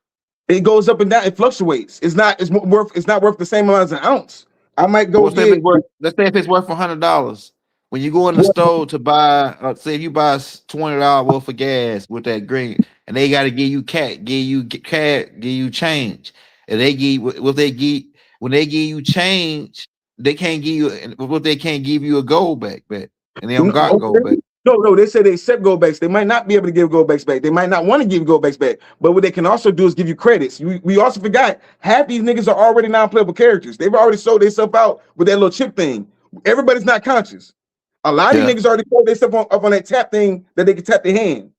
it goes up and down. It fluctuates. It's not worth the same amount as an ounce. I might go Well, say if get it's worth, let's say if it's worth $100. When you go in the what? store to buy, say if you buy $20 worth of gas with that green, and they got to give you change, and they give what they give when they give you change, they can't give you what they can't give you a gold back, and they don't got gold back. No, they say they accept gold backs. They might not be able to give gold backs back. They might not want to give gold backs back. But what they can also do is give you credits. We also forgot half these niggas are already non-playable characters. They've already sold themselves out with that little chip thing. Everybody's not conscious. A lot of Yeah, these niggas already sold themselves up on that tap thing that they can tap their hand.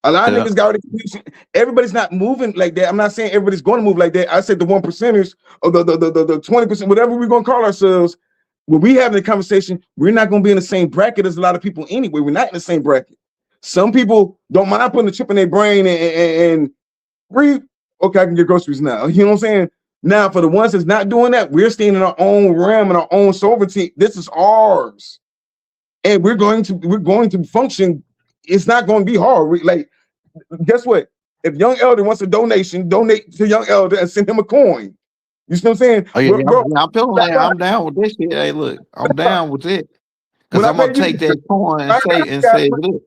A lot of yeah. niggas got already. Everybody's not moving like that. I'm not saying everybody's going to move like that. I said the 1%ers or the 20%, whatever we're gonna call ourselves. When we having a conversation, we're not gonna be in the same bracket as a lot of people anyway. We're not in the same bracket. Some people don't mind putting a chip in their brain and breathe. Okay, I can get groceries now. You know what I'm saying? Now, for the ones that's not doing that, we're staying in our own realm and our own sovereignty. This is ours, and we're going to function. It's not going to be hard. Like, guess what? If Young Elder wants a donation, donate to Young Elder and send him a coin. You see what I'm saying? Oh yeah, Bro, bro, I'm feeling like I'm down with this shit. Hey, look, I'm down with it because when I I'm gonna pay you, take that coin I and got say, look,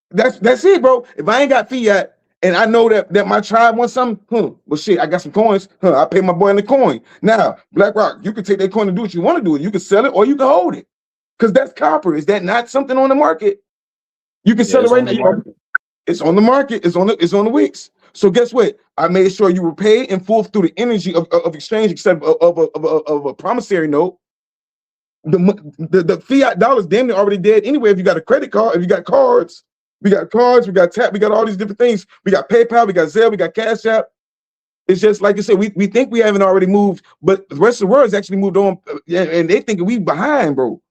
that's it, bro. If I ain't got fiat and I know that my tribe wants something, well shit, I got some coins, I pay my boy in the coin. Now, BlackRock, you can take that coin and do what you want to do. You can sell it or you can hold it. Because that's copper. Is that not something on the market? You can Yeah, sell it it's right on now. the market. It's on the market. It's on the Wix. So guess what? I made sure you were paid in full through the energy of exchange, except of a promissory note. The fiat dollar's damn near already dead anyway. If you got a credit card, if you got cards, we got tap, we got all these different things. We got PayPal, we got Zelle, we got Cash App. It's just like you said, we think we haven't already moved, but the rest of the world has actually moved on, and they thinking we behind, bro.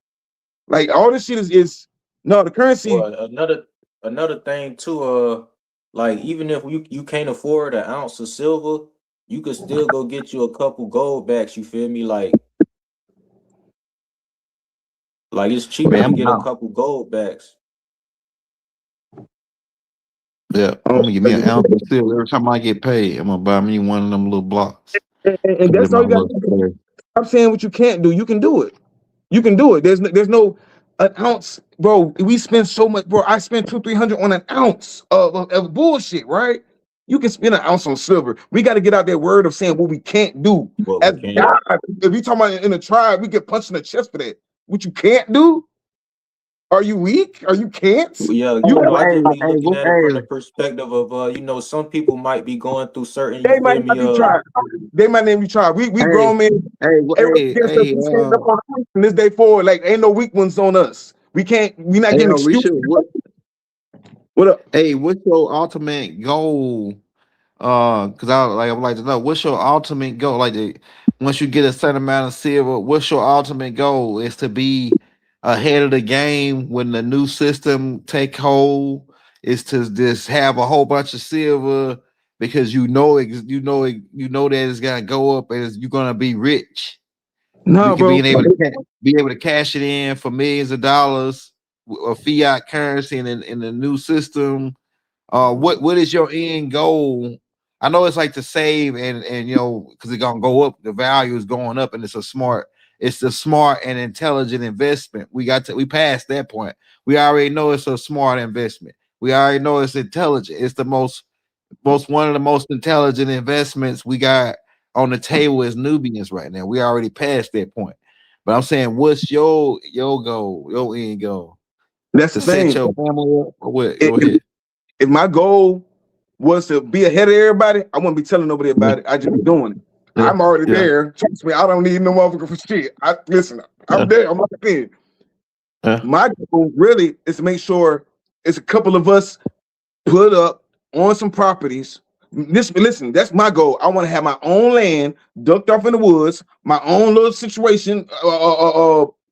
Like all this shit is no the currency. Well, another thing too, like even if you can't afford an ounce of silver, you could still go get you a couple gold backs. You feel me? Like it's cheaper man, to I'm get a down. couple gold backs. Yeah, I'm gonna give me an ounce of silver every time I get paid. I'm gonna buy me one of them little blocks. And Put it in that's my all you got little to do. square. I'm saying what you can't do. You can do it. You can do it. There's no an ounce, bro. We spend so much, bro. I spent 200-300 on an ounce of bullshit, right? You can spend an ounce on silver. We got to get out that word of saying what we can't do. What we As can. God, if we talking about in the tribe, we get punched in the chest for that. What you can't do? Are you weak? Are you can't? Yeah, You I just be Hey, looking at it from the perspective of some people might be going through certain, you they might feel me, not be tribe. They might name you tribe. We hey, grown men. hey, Everybody gets us. We stand up on from this day forward. Like ain't no weak ones on us. We can't. We not getting we excused. should. What up? Hey, what's your ultimate goal? Because I would like to know what's your ultimate goal. Once you get a certain amount of silver, what's your ultimate goal? Is to be ahead of the game when the new system take hold. Is to just have a whole bunch of silver because you know that it's gonna go up and you're gonna be rich. We No, could bro. be able to cash it in for millions of dollars of fiat currency in the new system. What is your end goal? I know it's like to save and because it's gonna go up, the value is going up, and it's a smart and intelligent investment. We passed that point. We already know it's a smart investment. We already know it's intelligent. It's the most one of the most intelligent investments we got on the table as Nubians right now. We already passed that point. But I'm saying, what's your goal, your end goal? That's To the set thing. your family up or what? If, Go ahead. if my goal was to be ahead of everybody, I wouldn't be telling nobody about it. I just be doing it. Yeah. I'm already Yeah. there. Trust me, I don't need no motherfucker for shit. Listen, I'm Yeah. there. I'm locked in. Yeah. My goal really is to make sure it's a couple of us put up on some properties. Listen, that's my goal. I want to have my own land ducked off in the woods, my own little situation,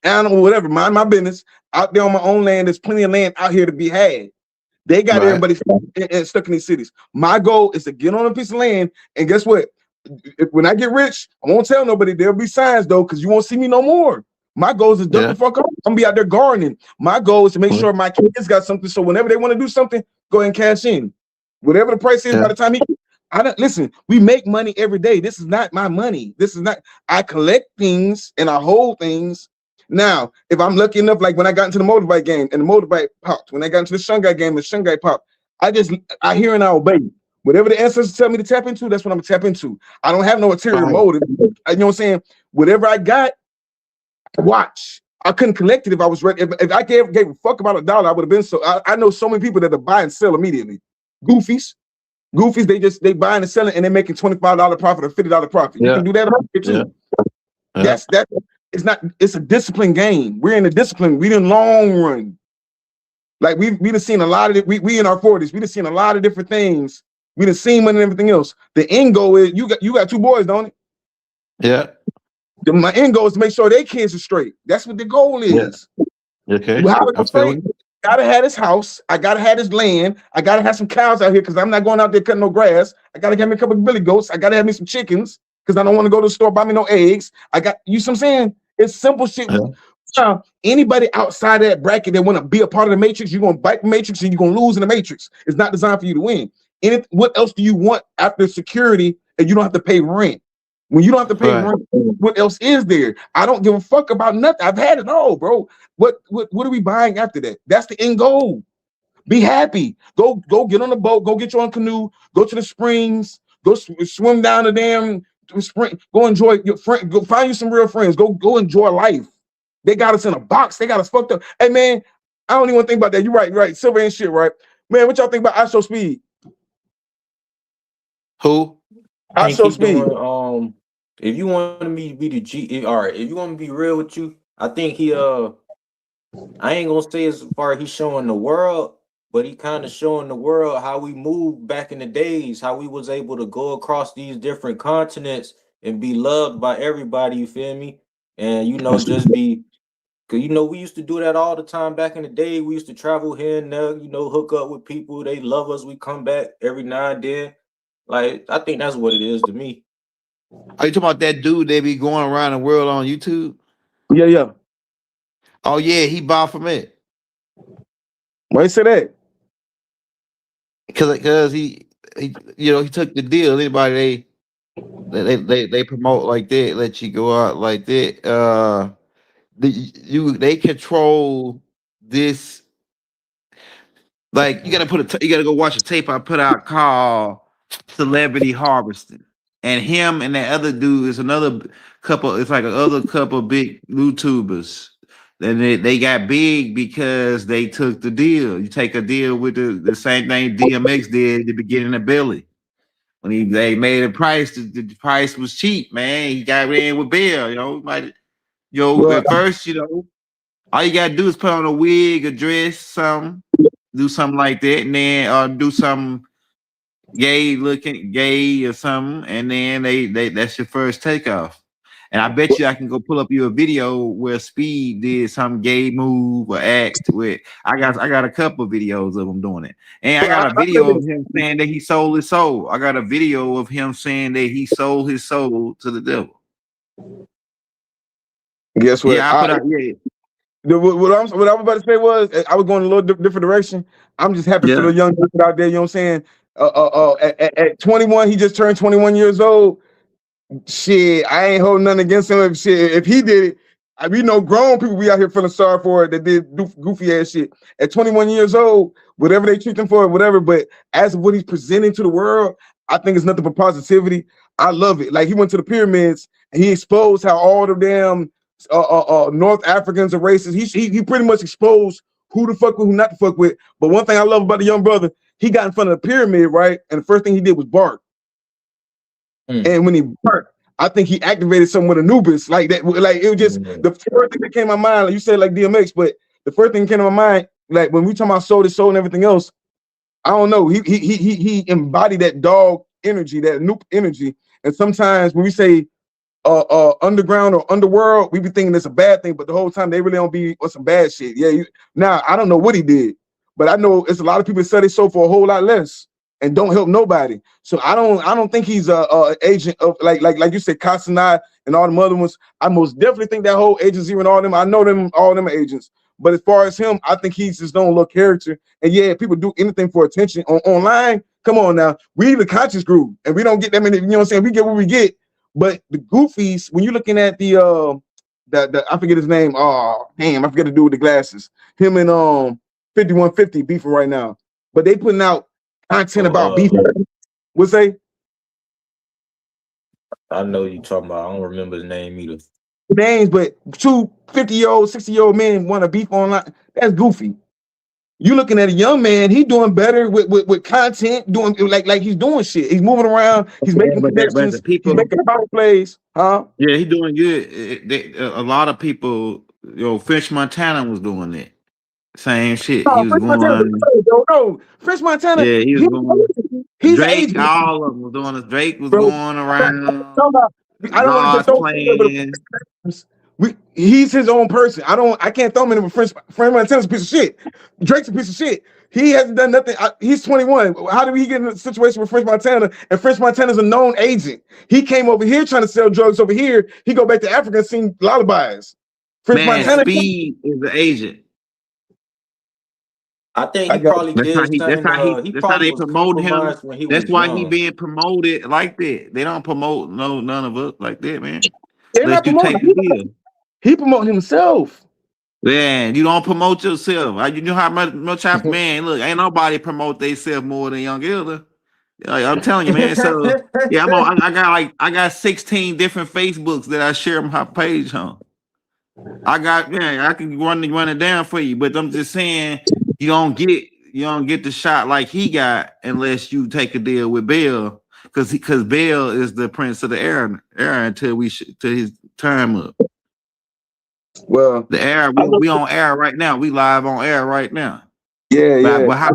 animal, whatever, mind my business, out there on my own land. There's plenty of land out here to be had. They got Right. everybody stuck in these cities. My goal is to get on a piece of land, and guess what? When I get rich, I won't tell nobody. There'll be signs though, because you won't see me no more. My goal is to duck the fuck up. I'm gonna be out there gardening. My goal is to make sure my kids got something, so whenever they want to do something, go ahead and cash in. Whatever the price is by the time I don't listen. We make money every day. This is not my money. This is not. I collect things and I hold things. Now, if I'm lucky enough, like when I got into the motorbike game and the motorbike popped, when I got into the Shungai game, the Shungai popped. I hear and I obey. Whatever the ancestors tell me to tap into, that's what I'm gonna tap into. I don't have no ulterior motive. You know what I'm saying? Whatever I got, watch. I couldn't collect it if I was ready. If I gave a fuck about $1, I would have been so. I know so many people that buy and sell immediately. Goofies, they buy and sell it, and they're making $25 profit or $50 profit. You can do that too. That's it's not. It's a discipline game. We're in a discipline. We in long run. Like we done seen a lot of it. We in our 40s. We done seen a lot of different things. We done seen money and everything else. The end goal is you got 2 boys, don't it? Yeah. My end goal is to make sure their kids are straight. That's what the goal is. Yeah. Okay. How to go straight? Gotta have his house. I gotta have his land. I gotta have some cows out here because I'm not going out there cutting no grass. I gotta get me a couple of billy goats. I gotta have me some chickens because I don't want to go to the store buy me no eggs. I got you. See what I'm saying? It's simple shit. Anybody outside of that bracket that want to be a part of the matrix, you're gonna bite the matrix and you're gonna lose in the matrix. It's not designed for you to win. What else do you want after security and you don't have to pay rent? When you don't have to pay rent, what else is there? I don't give a fuck about nothing. I've had it all, bro. What are we buying after that? That's the end goal. Be happy. Go get on the boat. Go get your own canoe. Go to the springs. Go swim down the damn spring. Go enjoy your friend. Go find you some real friends. Go enjoy life. They got us in a box. They got us fucked up. Hey man, I don't even want to think about that. You're right. Silver ain't shit, right? Man, what y'all think about ISO Speed? Who? ISO Speed. If you want me to be the G, all right. If you want me to be real with you, I think he I ain't gonna say as far as he's showing the world, but he kind of showing the world how we moved back in the days, how we was able to go across these different continents and be loved by everybody. You feel me? And just be. Cause we used to do that all the time back in the day. We used to travel here and there, hook up with people. They love us. We come back every now and then. Like, I think that's what it is to me. Are you talking about that dude they be going around the world on YouTube? Yeah. Oh yeah, he bought from it. Why you say that? Because he took the deal. Anybody they promote like that, let you go out like that. They control this. Like you gotta go watch a tape I put out called Celebrity Harvesting, and him and that other dude is another couple. It's like another couple of big YouTubers. And they got big because they took the deal. You take a deal with the same thing DMX did at the beginning of Billy. When they made a price, the price was cheap, man. He got in with Bill, at first, all you gotta do is put on a wig, a dress, something, do something like that, and then do something gay or something, and then they that's your first takeoff. And I bet you I can go pull up you a video where Speed did some gay move or act with. I got a couple of videos of him doing it. And I got a video of him saying that he sold his soul. I got a video of him saying that he sold his soul to the devil. Guess what? Yeah, I put out what I was about to say was I was going a little different direction. I'm just happy for the young dude out there, you know what I'm saying? At 21, he just turned 21 years old. Shit, I ain't holding nothing against him. If he did it, we know grown people we out here feeling sorry for it that did goofy ass shit. At 21 years old, whatever they treat him for, whatever. But as of what he's presenting to the world, I think it's nothing but positivity. I love it. Like he went to the pyramids and he exposed how all the damn North Africans are racist. He pretty much exposed who to fuck with, who not to fuck with. But one thing I love about the young brother, he got in front of the pyramid, right? And the first thing he did was bark. And when he barked, I think he activated something with Anubis, like that. Like it was just the first thing that came to my mind. Like you said, like DMX, but the first thing that came to my mind, like when we talk about soul to soul and everything else, I don't know. He embodied that dog energy, that Anoop energy. And sometimes when we say underground or underworld, we be thinking it's a bad thing, but the whole time they really don't be on some bad shit. Yeah. Now I don't know what he did, but I know it's a lot of people that sell their soul for a whole lot less and don't help nobody. So I don't think he's a agent of like you said, Casanat and all them other ones. I most definitely think that whole Agent Zero and all them. I know them, all them are agents. But as far as him, I think he's his own little character. And yeah, people do anything for attention online. Come on now, we the conscious group, and we don't get that many. You know what I'm saying? We get what we get. But the goofies, when you're looking at the I forget his name. Oh damn, I forget to do with the glasses. Him and 5150 beefing right now. But they putting out content about beefing. What's they? I know you talking about. I don't remember his name either. Names, but 2 50-year-old, 60-year-old men want to beef online. That's goofy. You looking at a young man, he doing better with content, doing like he's doing shit. He's moving around, he's making connections, he's making power plays, huh? Yeah, he's doing good. A lot of people, French Montana was doing that. Same shit. He was French going Montana, no. French Montana. Yeah, he was going. He's Drake, agent. all of them was doing it. Drake was going around. I don't want to playing. He's his own person. I can't throw him in with French Montana's a piece of shit. Drake's a piece of shit. He hasn't done nothing. He's 21. How did he get in a situation with French Montana? And French Montana's a known agent. He came over here trying to sell drugs over here. He go back to Africa and sing lullabies. French Montana. Speed is the agent. I think he probably did. That's how they promote him. That's why he being promoted like that. They don't promote none of us like that, man. Unless you take the deal. He promote himself. Man, you don't promote yourself. You know how much I man. Look, ain't nobody promote themselves more than Young Elder. I'm telling you, man. So yeah, I got 16 different Facebooks that I share my page on. I can run it down for you, but I'm just saying you don't get the shot like he got unless you take a deal with Bell, because Bell is the prince of the air until his time up. Well, the air we on air right now. We live on air right now. Yeah. But how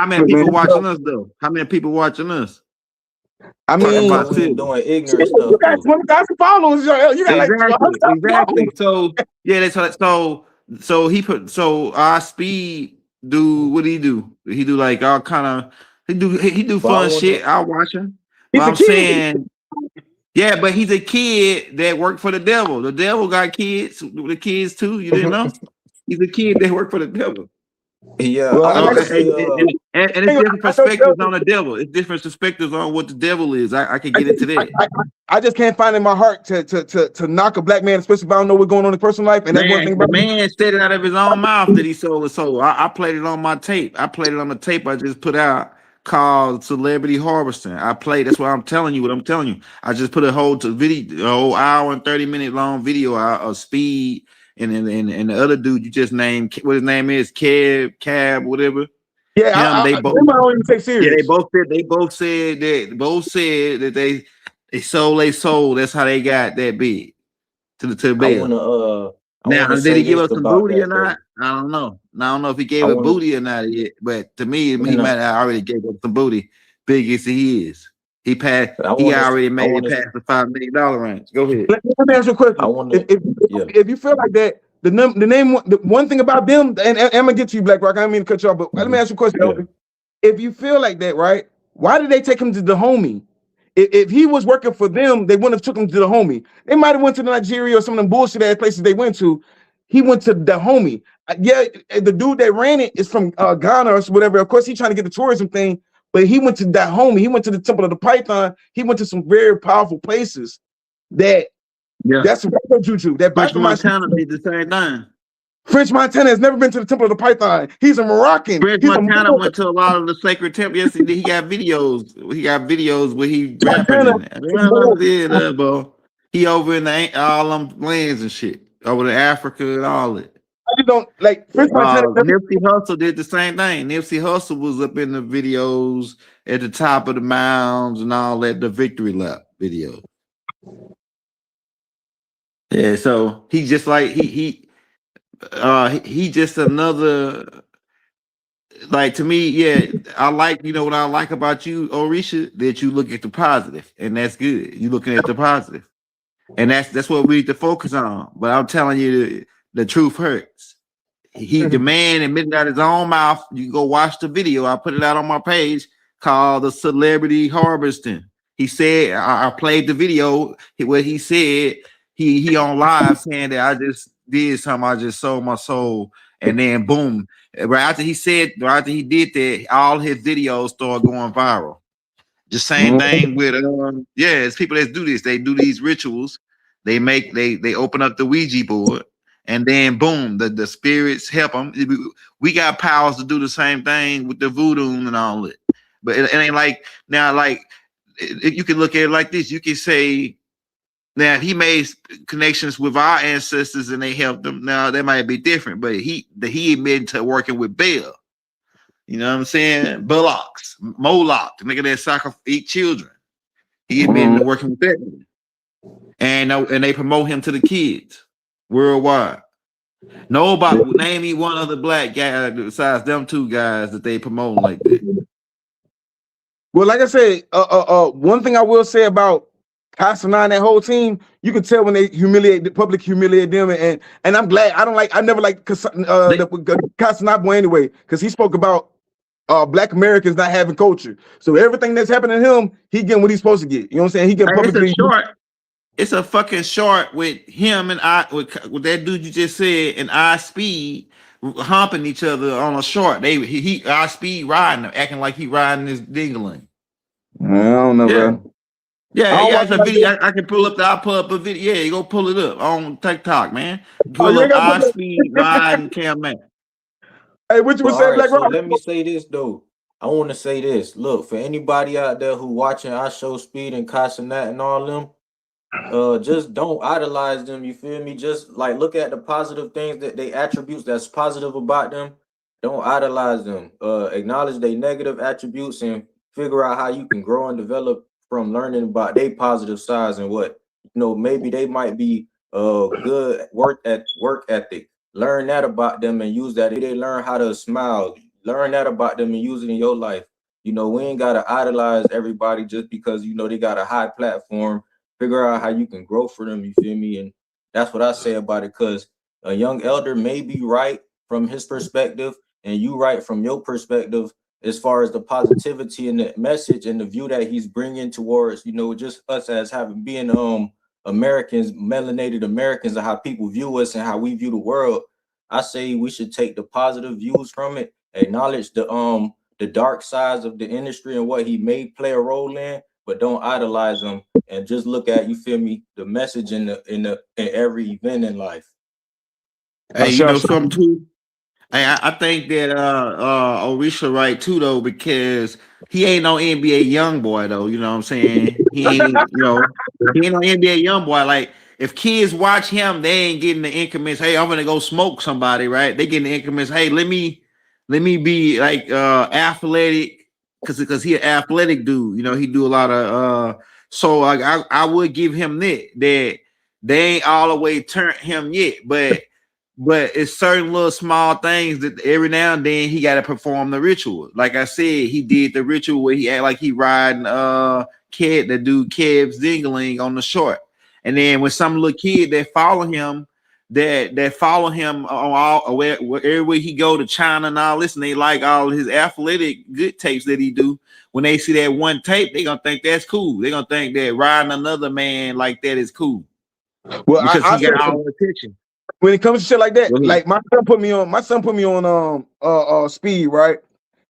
many people watching us though? How many people watching us? I mean, doing ignorant stuff. You got 20,000 followers. You got exactly. So yeah, so he put our speed. Do what he do? He do like all kind of he do fun shit. I'll watch him. I'm saying, yeah, but he's a kid that worked for the devil. The devil got kids, the kids too. You didn't know? He's a kid that worked for the devil. Yeah, and it's different perspectives on the devil. It's different perspectives on what the devil is. I can get into that. I just can't find in my heart to knock a black man, especially if I don't know what's going on in his personal life. And that's one thing about the man said it out of his own mouth that he sold his soul. I played it on my tape. I played it on the tape I just put out called Celebrity Harvesting. That's what I'm telling you. I just put a whole hour and 30-minute long video out of Speed. And the other dude you just named, what his name is, Cab, whatever. Yeah, they both don't even take serious. Yeah, they both said that they sold their soul. That's how they got that big to the bill. Now, did he give us some booty or not? I don't know. I don't know if he gave us booty or not yet. But to me, he might have already gave us some booty. Big as he is. He already made it past the $5 million range. Go ahead. Let me ask you a question. If you feel like that, the one thing about them, and I'm gonna get to you, Black Rock. I don't mean to cut you off, but let me ask you a question. Yeah. If you feel like that, right? Why did they take him to the homie? If he was working for them, they wouldn't have took him to the homie. They might have went to Nigeria or some of them bullshit ass places they went to. He went to the homie. Yeah, the dude that ran it is from Ghana or whatever. Of course, he's trying to get the tourism thing. But he went to that homie. He went to the Temple of the Python. He went to some very powerful places. That's what juju. That French Montana did the same thing. French Montana has never been to the Temple of the Python. He's a Moroccan. French Montana went to a lot of the sacred temples. Yes, he got videos. He got videos where he rapping. Bro. He over in all them lands and shit. Over to Africa and all that. really don't like. First of all, Nipsey Hussle did the same thing. Nipsey Hussle was up in the videos at the top of the mounds and all that, the victory lap video. Yeah, so he just like he just another, like, to me, yeah. I like, you know what I like about you, Orisha, that you look at the positive, and that's good. You looking at the positive, and that's what we need to focus on. But I'm telling you, the truth hurts. The man admitted out his own mouth. You can go watch the video. I put it out on my page called The Celebrity Harvesting. He said, I played the video where he said he on live saying that I just did something, I just sold my soul, and then boom. Right after he did that, all his videos started going viral. The same thing with it's people that do this. They do these rituals. They open up the Ouija board, and then boom, the spirits help them. We got powers to do the same thing with the voodoo and all that. But it ain't like now. Like you can look at it like this. You can say, now he made connections with our ancestors and they helped them. Now that might be different, but he admitted to working with Baal. You know what I'm saying? Bullocks, Moloch, the nigga that eat children. He admitted to working with that. And they promote him to the kids worldwide. Nobody, name me one other black guy besides them two guys that they promote like that. Well, like I said, one thing I will say about Casanana and that whole team, you can tell when they public humiliate them, and I'm glad. I never liked Casanana boy anyway, because he spoke about black Americans not having culture. So everything that's happening to him, he getting what he's supposed to get. You know what I'm saying? He getting publicly. It's a fucking short with him and with that dude you just said, and I Speed humping each other on a short. He I Speed riding, acting like he riding his dingling. I don't know, bro. Yeah, the video. I can pull up a video. Yeah, you go pull it up on TikTok, man. Pull up I Speed riding Cam Man. Hey, what you would say, Black Rock? Let me say this though. I want to say this. Look, for anybody out there who watching I Show Speed and Casanat and all them, just don't idolize them. You feel me? Just like look at the positive things that they attributes that's positive about them. Don't idolize them. Acknowledge their negative attributes and figure out how you can grow and develop from learning about their positive sides and what maybe they might be good work ethic. Learn that about them and use that. If they learn how to smile, learn that about them and use it in your life. We ain't gotta idolize everybody just because they got a high platform. Figure out how you can grow for them, you feel me? And that's what I say about it, because a young elder may be right from his perspective and you right from your perspective as far as the positivity and the message and the view that he's bringing towards, just us as being Americans, melanated Americans, and how people view us and how we view the world. I say we should take the positive views from it, acknowledge the dark sides of the industry and what he may play a role in, but don't idolize him and just look at, you feel me, the message in every event in life. Hey, you know something too? I think that Orisha right too though, because he ain't no NBA young boy though. You know what I'm saying? He ain't no NBA young boy. Like if kids watch him, they ain't getting the increments. Hey, I'm gonna go smoke somebody, right? They getting the increments. Hey, let me be like athletic, because he an athletic dude. He do a lot of so like I would give him that they ain't all the way turned him yet, but it's certain little small things that every now and then he got to perform the ritual. Like I said, he did the ritual where he act like he riding the dude Kev's Dingling on the short. And then when some little kid that follow him on all wherever he go to China and all this, and they like all his athletic good tapes that he do. When they see that one tape, they gonna think that's cool. They gonna think that riding another man like that is cool. Well, because he got all the attention. When it comes to shit like that, like my son put me on Speed, right?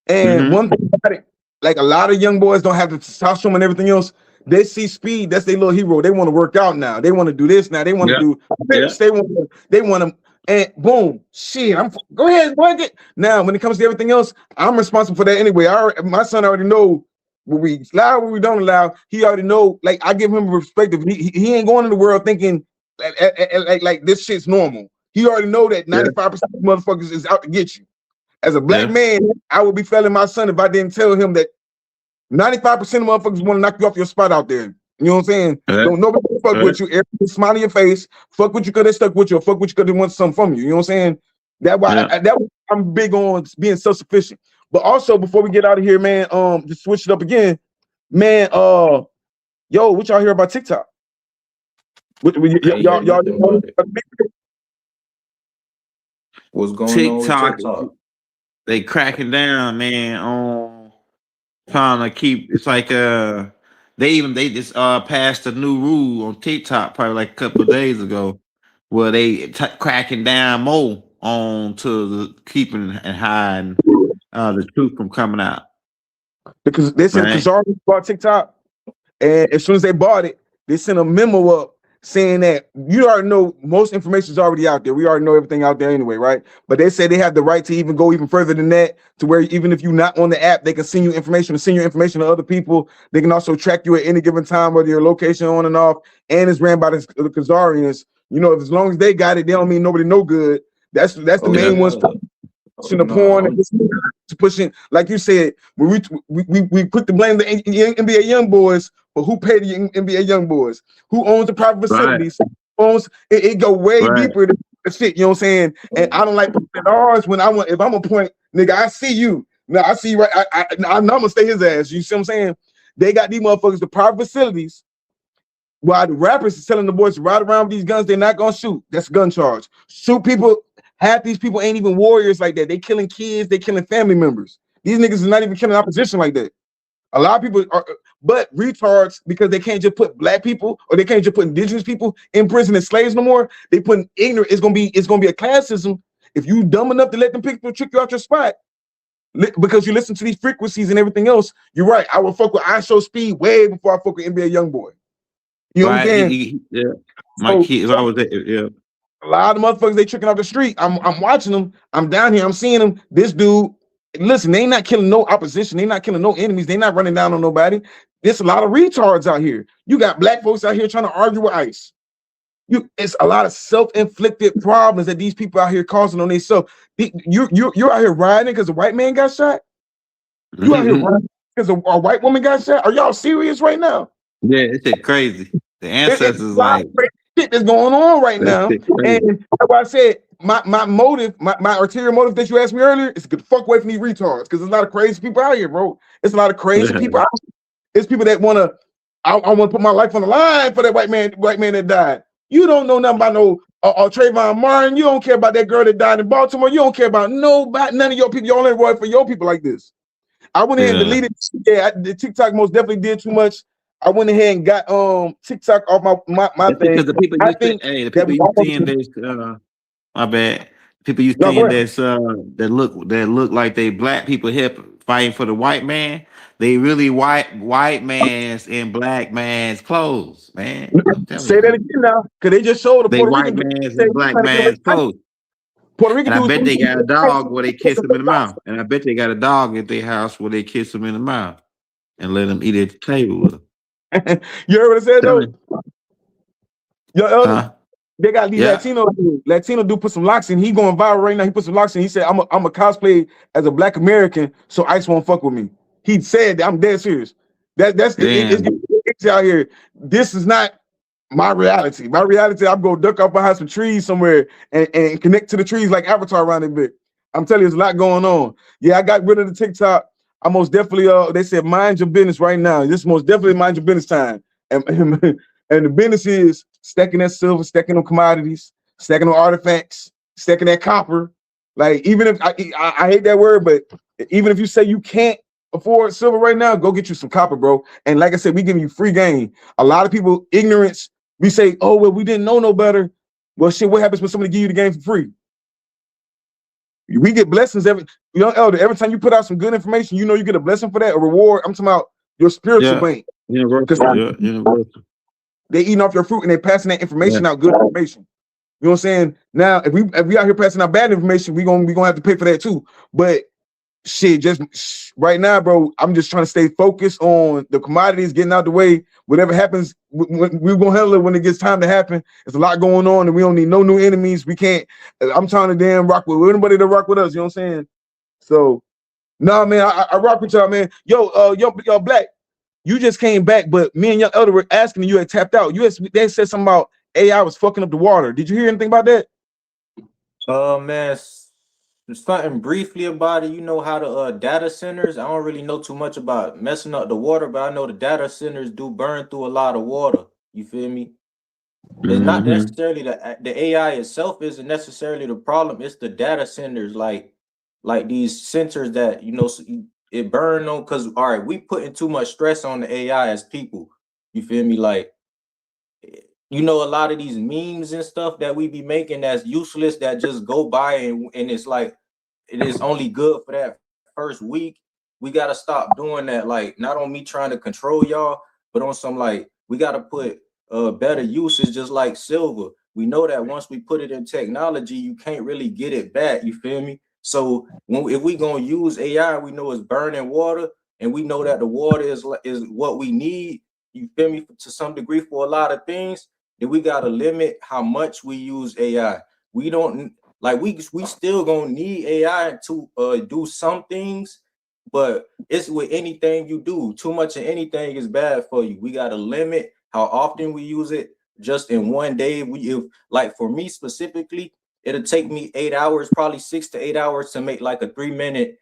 And one thing about it, like a lot of young boys don't have the testosterone and everything else. They see Speed, that's their little hero. They want to work out now. They want to do this now. They want to do this. They want to, and boom, shit. Go ahead, boy. Now, when it comes to everything else, I'm responsible for that anyway. My son already know what we allow, what we don't allow. He already know. Like I give him a perspective. He ain't going in the world thinking like this shit's normal. He already know that 95% of motherfuckers is out to get you. As a black man, I would be failing my son if I didn't tell him that 95% of motherfuckers want to knock you off your spot out there. You know what I'm saying? Don't nobody fuck with you. Everybody smile in your face. Fuck with you because they stuck with you, or fuck with you because they want something from you. You know what I'm saying? That's why I'm big on being self-sufficient. But also, before we get out of here, man, just switch it up again, man. Yo, what y'all hear about TikTok? Y'all what's going on with TikTok? They cracking down, man, on trying to keep. It's like they just passed a new rule on TikTok probably like a couple of days ago, where they cracking down more on to the keeping and hiding the truth from coming out. Because they said Kazari bought TikTok, and as soon as they bought it, they sent a memo up saying that you already know most information is already out there. We already know everything out there anyway, right? But they said they have the right to even go even further than that, to where even if you're not on the app, they can send you information and send your information to other people. They can also track you at any given time, whether your location on and off, and it's ran by the Khazarians. You know, as long as they got it, they don't mean nobody no good. That's the main ones pushing the porn and pushing, like you said, when we put the blame the NBA young boys, but who paid the NBA young boys? Who owns the private facilities? Owns it go way deeper than the shit, you know what I'm saying? And I don't like ours when if I'm a point, nigga, I see you. Now I see you right. I'm gonna stay his ass. You see what I'm saying? They got these motherfuckers, the private facilities, while the rappers is telling the boys to ride around with these guns, they're not gonna shoot. That's a gun charge. Shoot people. Half these people ain't even warriors like that. They killing kids, they killing family members. These niggas is not even killing opposition like that. A lot of people are but retards, because they can't just put black people or they can't just put indigenous people in prison as slaves no more. They putting ignorant. It's gonna be a classism. If you dumb enough to let them people trick you out your spot because you listen to these frequencies and everything else, you're right. I will fuck with I Show Speed way before I fuck with NBA Youngboy. You know what I'm saying? My kids always a lot of motherfuckers they tricking off the street. I'm watching them. I'm down here. I'm seeing them. This dude, listen, they not killing no opposition. They not killing no enemies. They not running down on nobody. There's a lot of retards out here. You got black folks out here trying to argue with ICE. It's a lot of self-inflicted problems that these people out here causing on themselves. You're out here riding because a white man got shot. You out here riding because a white woman got shot. Are y'all serious right now? Yeah, it's crazy. The ancestors like shit that's going on right now, and that's why I said my motive, my ulterior motive that you asked me earlier is to get the fuck away from these retards, because there's a lot of crazy people out here, bro. It's a lot of crazy people out here. It's people that want to, I want to put my life on the line for that white man that died. You don't know nothing about no Trayvon Martin. You don't care about that girl that died in Baltimore. You don't care about nobody, none of your people. You only work for your people like this. I went ahead and deleted. Yeah, the TikTok most definitely did too much. I went ahead and got TikTok off my thing. Because the people you seeing this, my bad. People you seeing this that look like they black people here fighting for the white man. They really white man's in black man's clothes, man. Say that again now, because they just showed the Puerto white man's in black man's clothes. Puerto Rican, and I bet they got a dog where they kiss him in the mouth. And I bet they got a dog at their house where they kiss him in the mouth and let him eat at the table with them. You heard what I said though? Your elder, they got these Latino dude put some locks in. He going viral right now. He put some locks in. He said, I'm a cosplay as a black American, so ICE won't fuck with me. He said that. I'm dead serious. It's out here. This is not my reality. My reality, I'm gonna duck up behind some trees somewhere and connect to the trees like Avatar around it bit. I'm telling you, there's a lot going on. Yeah, I got rid of the TikTok. I most definitely they said mind your business right now. This is most definitely mind your business time. And the business is stacking that silver, stacking them commodities, stacking them artifacts, stacking that copper. Like, even if I hate that word, but even if you say you can't afford silver right now, go get you some copper, bro. And like I said, we giving you free game. A lot of people, ignorance, we say, oh, well, we didn't know no better. Well, shit, what happens when somebody give you the game for free? We get blessings every time you put out some good information, you know you get a blessing for that, a reward. I'm talking about your spiritual bank. Universal. They eating off your fruit and they passing that information out, good information. You know what I'm saying? Now, if we out here passing out bad information, we gonna have to pay for that too. But shit, just right now, bro, I'm just trying to stay focused on the commodities getting out the way. Whatever happens, we're gonna handle it when it gets time to happen. There's a lot going on, and we don't need no new enemies. We can't. I'm trying to damn rock with anybody to rock with us. You know what I'm saying? So, nah, man, I rock with y'all, man. Yo, Black, you just came back, but me and Young Elder were asking you had tapped out. They said something about AI was fucking up the water. Did you hear anything about that? Man, something briefly about it. You know how the data centers, I don't really know too much about messing up the water, but I know the data centers do burn through a lot of water. You feel me? It's not necessarily the AI itself isn't necessarily the problem. It's the data centers, like these sensors that it burn on. Because all right, we putting too much stress on the AI as people. You feel me? Like, a lot of these memes and stuff that we be making that's useless, that just go by and it's like it is only good for that first week. We gotta stop doing that. Like, not on me trying to control y'all, but on some, like, we gotta put better uses, just like silver. We know that once we put it in technology, you can't really get it back. You feel me? So if we gonna use AI, we know it's burning water, and we know that the water is what we need. You feel me? To some degree, for a lot of things, then we gotta limit how much we use AI. We don't like we still gonna need AI to do some things, but it's with anything you do. Too much of anything is bad for you. We gotta limit how often we use it. Just in one day, like for me specifically, it'll take me 8 hours, probably 6 to 8 hours to make like a 3-minute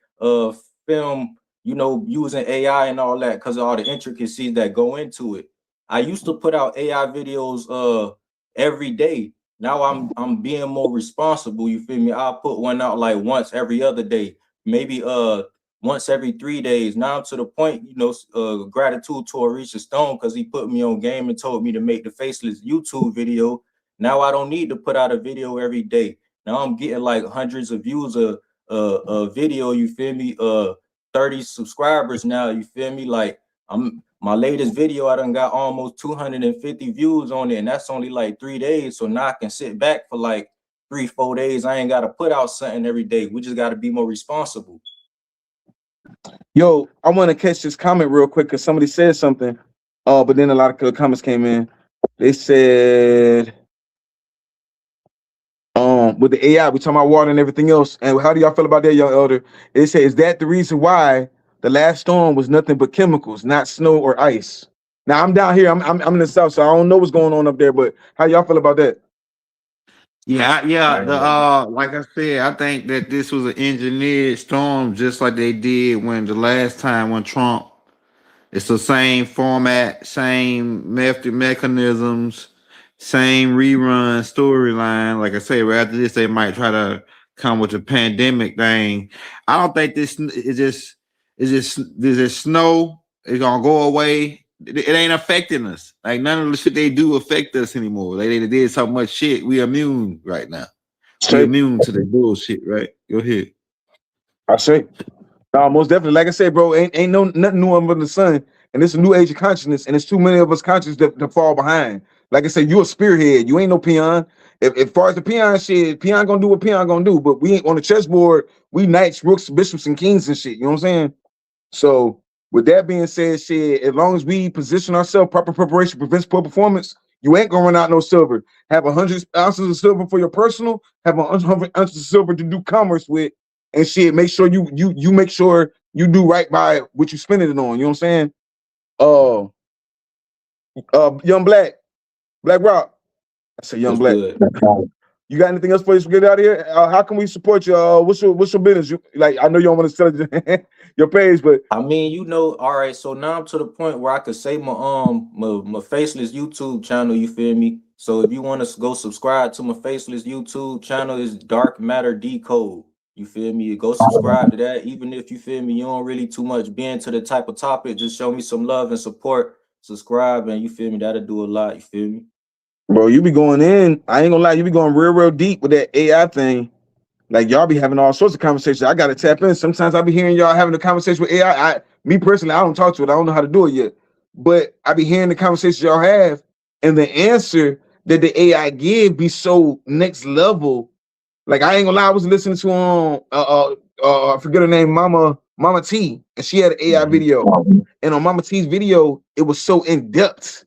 film, using AI and all that, because of all the intricacies that go into it. I used to put out AI videos every day. Now I'm being more responsible. You feel me? I'll put one out like once every other day, maybe once every 3 days. Now I'm to the point, gratitude to Arisha Stone, because he put me on game and told me to make the Faceless YouTube video. Now I don't need to put out a video every day. Now I'm getting like hundreds of views a video. You feel me? 30 subscribers now. You feel me? Like, my latest video, I done got almost 250 views on it, and that's only like 3 days. So now I can sit back for like 3-4 days. I ain't got to put out something every day. We just got to be more responsible. Yo, I want to catch this comment real quick because somebody said something. But then a lot of comments came in. They said, with the AI, we talking about water and everything else. And how do y'all feel about that, Young Elder? They say, is that the reason why the last storm was nothing but chemicals, not snow or ice? Now I'm down here. I'm in the south, so I don't know what's going on up there. But how y'all feel about that? Yeah. Like I said, I think that this was an engineered storm, just like they did when the last time when Trump. It's the same format, same mechanisms, same rerun storyline. Like I say, right after this, they might try to come with a pandemic thing. I don't think this is just there's just snow. It's gonna go away. It ain't affecting us. Like, none of the shit they do affect us anymore. They did so much shit. We immune right now. We immune to the bullshit, right? Go ahead. I say. No, most definitely. Like I said, bro, ain't nothing new under the sun. And it's a new age of consciousness, and it's too many of us conscious that fall behind. Like I said, you a spearhead. You ain't no peon. If far as the peon shit, peon gonna do what peon gonna do. But we ain't on the chessboard. We knights, rooks, bishops, and kings and shit. You know what I'm saying? So with that being said, shit, as long as we position ourselves, proper preparation prevents poor performance. You ain't gonna run out no silver. Have 100 ounces of silver for your personal. Have 100 ounces of silver to do commerce with, and shit. Make sure you make sure you do right by what you spending it on. You know what I'm saying? Young Black Rock. I say Young Black. Good. You got anything else for us to get out of here? How can we support you? What's your business? I know you don't want to sell your page, but I mean, all right. So now I'm to the point where I could say my Faceless YouTube channel. You feel me? So if you want to go subscribe to my Faceless YouTube channel, it's Dark Matter Decode. You feel me? Go subscribe to that. Even if you feel me, you don't really too much be into the type of topic, just show me some love and support. Subscribe, and you feel me? That'll do a lot. You feel me? bro, you be going in. I ain't gonna lie, you be going real deep with that AI thing. Like, y'all be having all sorts of conversations. I gotta tap in. Sometimes I be hearing y'all having a conversation with AI. Me personally, I don't talk to it. I don't know how to do it yet. But I be hearing the conversations y'all have, and the answer that the AI give be so next level. Like, I ain't gonna lie, I was listening to I forget her name, Mama T, and she had an AI video. And on Mama T's video, it was so in depth.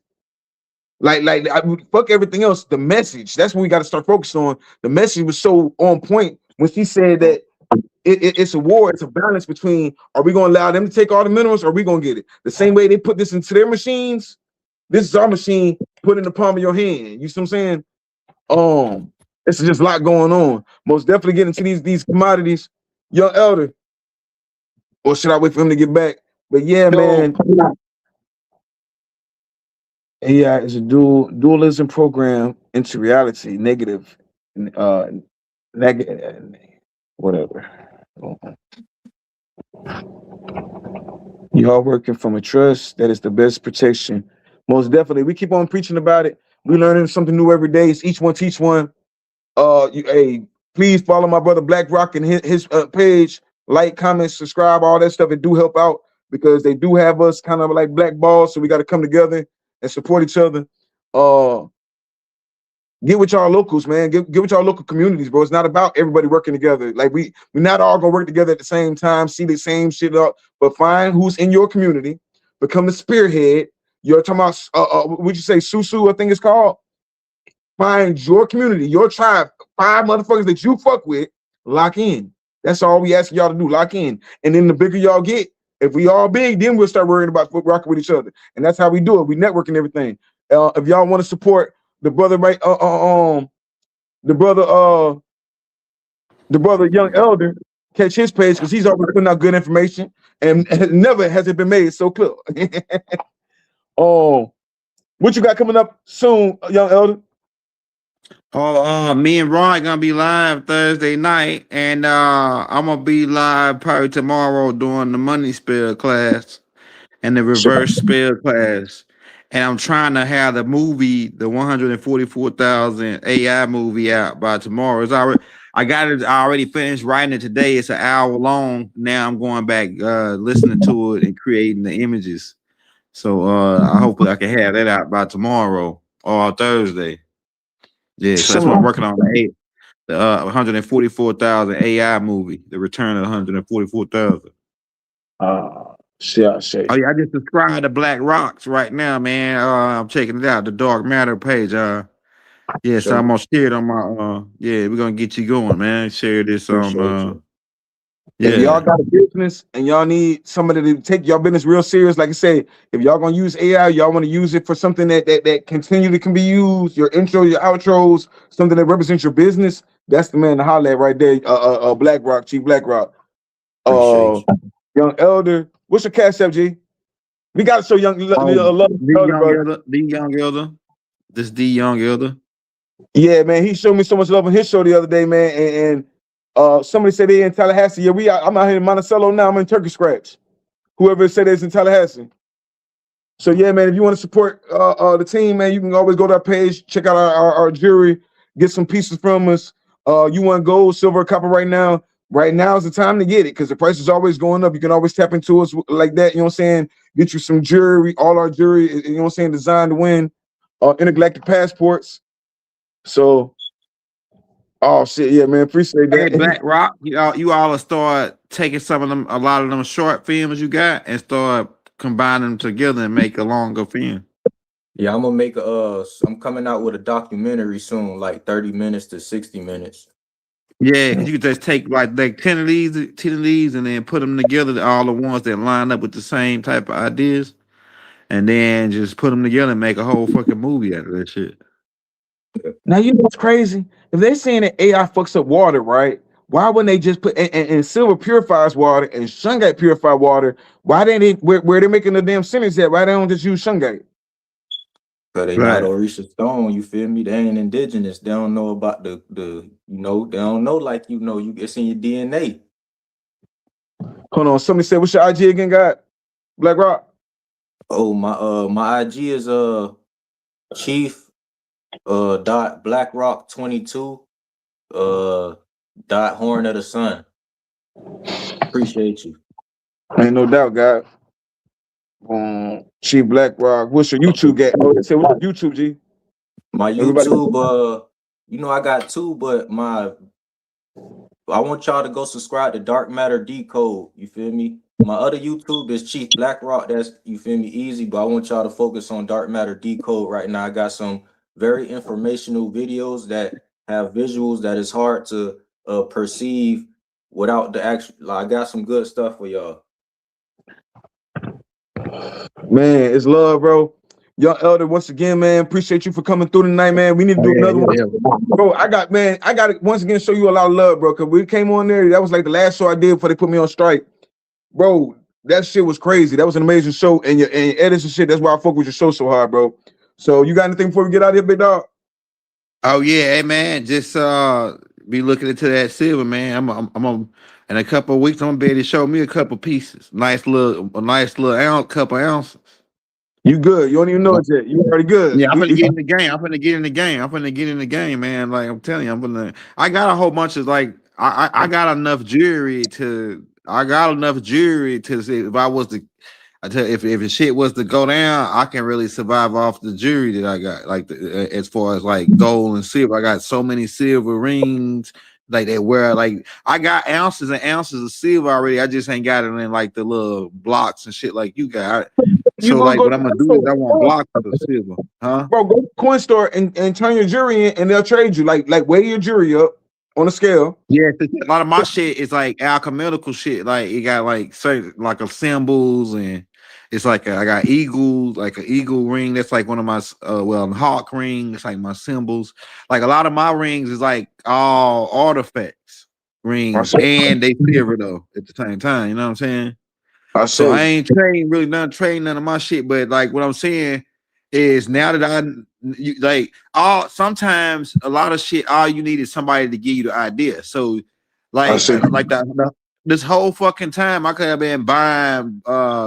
Like I would fuck everything else. The message, that's what we got to start focusing on. The message was so on point when she said that it's a war, it's a balance between, are we going to allow them to take all the minerals or are we going to get it? The same way they put this into their machines, this is our machine put in the palm of your hand. You see what I'm saying? It's just a lot going on. Most definitely get into these commodities. Young Elder, or should I wait for him to get back? But yeah, man. AI is a dualism program into reality, negative, negative, whatever. Y'all working from a trust that is the best protection. Most definitely, we keep on preaching about it. We learning something new every day. It's each one teach one. Please follow my brother Black Rock and his page. Like, comment, subscribe, all that stuff. It do help out because they do have us kind of like black balls, so we got to come together and support each other. Get with y'all locals, man. Get with y'all local communities, bro. It's not about everybody working together. Like we're not all gonna work together at the same time, see the same shit up, but find who's in your community, become the spearhead. You're talking about would you say Susu, I think it's called? Find your community, your tribe, 5 motherfuckers that you fuck with, lock in. That's all we asking y'all to do, lock in. And then the bigger y'all get, if we all big, then we'll start worrying about rocking with each other. And that's how we do it. We network and everything. If y'all want to support the brother, right? The brother Young Elder, catch his page because he's always putting out good information, and never has it been made so clear. What you got coming up soon, Young Elder? Me and Ron gonna be live Thursday night, and I'm gonna be live probably tomorrow doing the money spell class and the reverse spell class. And I'm trying to have the movie, the 144,000 AI movie out by tomorrow. It's already, I already finished writing it today. It's an hour long. Now I'm going back, listening to it and creating the images. So hopefully I can have that out by tomorrow or Thursday. Yeah, so that's what I'm working on. The 144,000 AI movie, The Return of 144,000. Shit. Oh yeah, I just subscribed to Black Rocks right now, man. I'm checking it out, the Dark Matter page. So I'm gonna share it on my we're gonna get you going, man. Share this on If y'all got a business and y'all need somebody to take y'all business real serious, like I say, if y'all gonna use AI, y'all want to use it for something that continually can be used, your intro, your outros, something that represents your business, that's the man to holler at right there. Black Rock, Chief Black Rock. Young Elder, what's your cash app, G? We gotta show Young Elder. The Young Elder. This the Young Elder. Yeah, man, he showed me so much love on his show the other day, man, and somebody said they in Tallahassee. Yeah, I'm out here in Monticello now. I'm in Turkey Scratch. Whoever said it's in Tallahassee. So yeah, man, if you want to support the team, man, you can always go to our page, check out our jewelry, get some pieces from us. You want gold, silver, copper right now? Right now is the time to get it because the price is always going up. You can always tap into us like that. You know what I'm saying? Get you some jewelry. All our jewelry, you know what I'm saying, designed to win. Intergalactic passports. So. Oh shit, yeah, man. Appreciate that. Hey, Black Rock, you all start taking a lot of them short films you got and start combining them together and make a longer film. Yeah, I'm gonna make I'm coming out with a documentary soon, like 30 minutes to 60 minutes. Yeah, because you could just take like 10 of these and then put them together, all the ones that line up with the same type of ideas, and then just put them together and make a whole fucking movie out of that shit. Now you know what's crazy? If they're saying that AI fucks up water, right? Why wouldn't they just put and silver purifies water and shungite purify water? Why didn't they where they're making the damn sentence at? Why they don't just use shungite? Cause they not Orisha Stone, you feel me? They ain't indigenous. They don't know about the they don't know like it's in your DNA. Hold on, somebody said, what's your IG again, God? Black Rock? Oh, my IG is Chief dot Blackrock 22 dot Horn of the Sun. Appreciate you. Ain't no doubt, God. Chief Black Rock. What's your YouTube at? Oh, they said, what's your YouTube, G? My YouTube, I got two, but my I want y'all to go subscribe to Dark Matter Decode. You feel me? My other YouTube is Chief Blackrock. That's, you feel me, easy. But I want y'all to focus on Dark Matter Decode right now. I got some very informational videos that have visuals that is hard to perceive without the actual. Like, I got some good stuff for y'all. Man, it's love, bro. Young Elder, once again, man, appreciate you for coming through tonight, man. We need to do another one. Bro, I got to once again show you a lot of love, bro, because we came on there. That was like the last show I did before they put me on strike. Bro, that shit was crazy. That was an amazing show. And your edits and shit, that's why I fuck with your show so hard, bro. So you got anything before we get out of here, big dog? Oh yeah, hey man, just be looking into that silver, man. I'm in a couple of weeks. I'm gonna be able to show me a couple pieces, a nice little ounce, couple ounces. You good? You don't even know it yet. You already good. Yeah, I'm gonna get in the game. I'm gonna get in the game, man. Like I'm telling you, I got a whole bunch of like I got enough jewelry to say if I was to. I tell you, if the shit was to go down, I can really survive off the jewelry that I got. Like as far as like gold and silver, I got so many silver rings. Like they wear, like I got ounces and ounces of silver already. I just ain't got it in like the little blocks and shit like you got. So like what I'm gonna do is I want blocks of the silver, huh? Bro, go to the coin store and turn your jewelry in, and they'll trade you. Like weigh your jewelry up on a scale. Yeah, a lot of my shit is like alchemical shit. Like it got like certain like a symbols, and it's like I got eagles, like an eagle ring. That's like one of my hawk ring. It's like my symbols. Like a lot of my rings is like all artifacts rings, and they silver though at the same time. You know what I'm saying? So I ain't trading none of my shit. But like what I'm saying is now that sometimes a lot of shit, all you need is somebody to give you the idea. So like this whole fucking time I could have been buying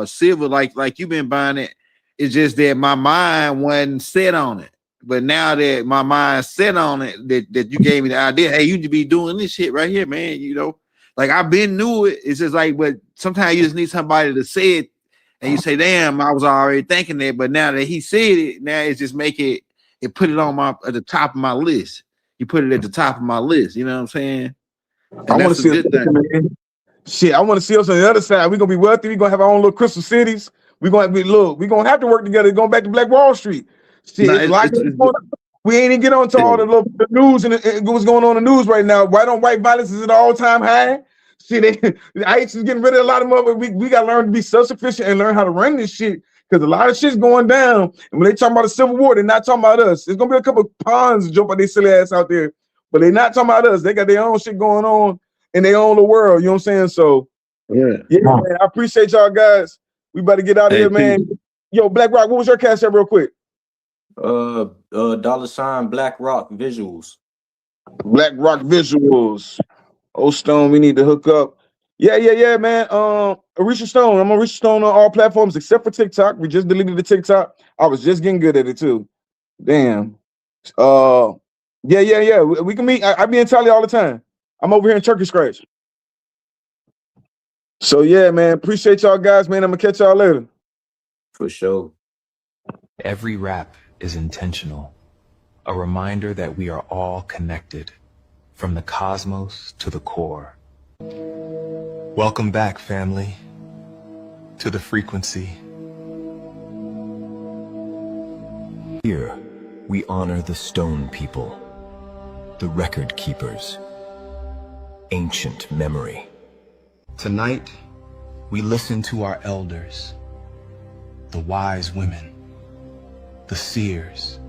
silver like you've been buying it. It's just that my mind wasn't set on it. But now that my mind set on it, that you gave me the idea, hey, you need to be doing this shit right here, man. You know, like I've been knew it. It's just like, but sometimes you just need somebody to say it, and you say, "Damn, I was already thinking that." But now that he said it, now it's just make it put it on at the top of my list. You put it at the top of my list. You know what I'm saying? And I want to see a good thing. Shit, I want to see us on the other side. We're gonna be wealthy. We're gonna have our own little crystal cities. We're gonna have to work together. Going back to Black Wall Street. Shit, we ain't even get on to all the news and what's going on in the news right now. White on white violence is at an all-time high. Shit, ICE is getting rid of a lot of money. We gotta learn to be self-sufficient and learn how to run this shit. Because a lot of shit's going down. And when they talking about the Civil War, they're not talking about us. There's gonna be a couple of pawns jump out their silly ass out there, but they're not talking about us. They got their own shit going on in their own little world. You know what I'm saying? So yeah, man, I appreciate y'all guys. We better get out of here, man. Yo, Black Rock, what was your cash app real quick? $ Black Rock Visuals. Black Rock Visuals. Oh, Stone, we need to hook up. Yeah, man. Arisha Stone. I'm on Arisha Stone on all platforms except for TikTok. We just deleted the TikTok. I was just getting good at it too. Damn. Yeah. We can meet. I be in Tally all the time. I'm over here in Turkey Scratch. So yeah, man. Appreciate y'all guys, man. I'm gonna catch y'all later. For sure. Every rap is intentional. A reminder that we are all connected, from the cosmos to the core. Welcome back, family, to the frequency. Here, we honor the stone people, the record keepers, ancient memory. Tonight, we listen to our elders, the wise women, the seers,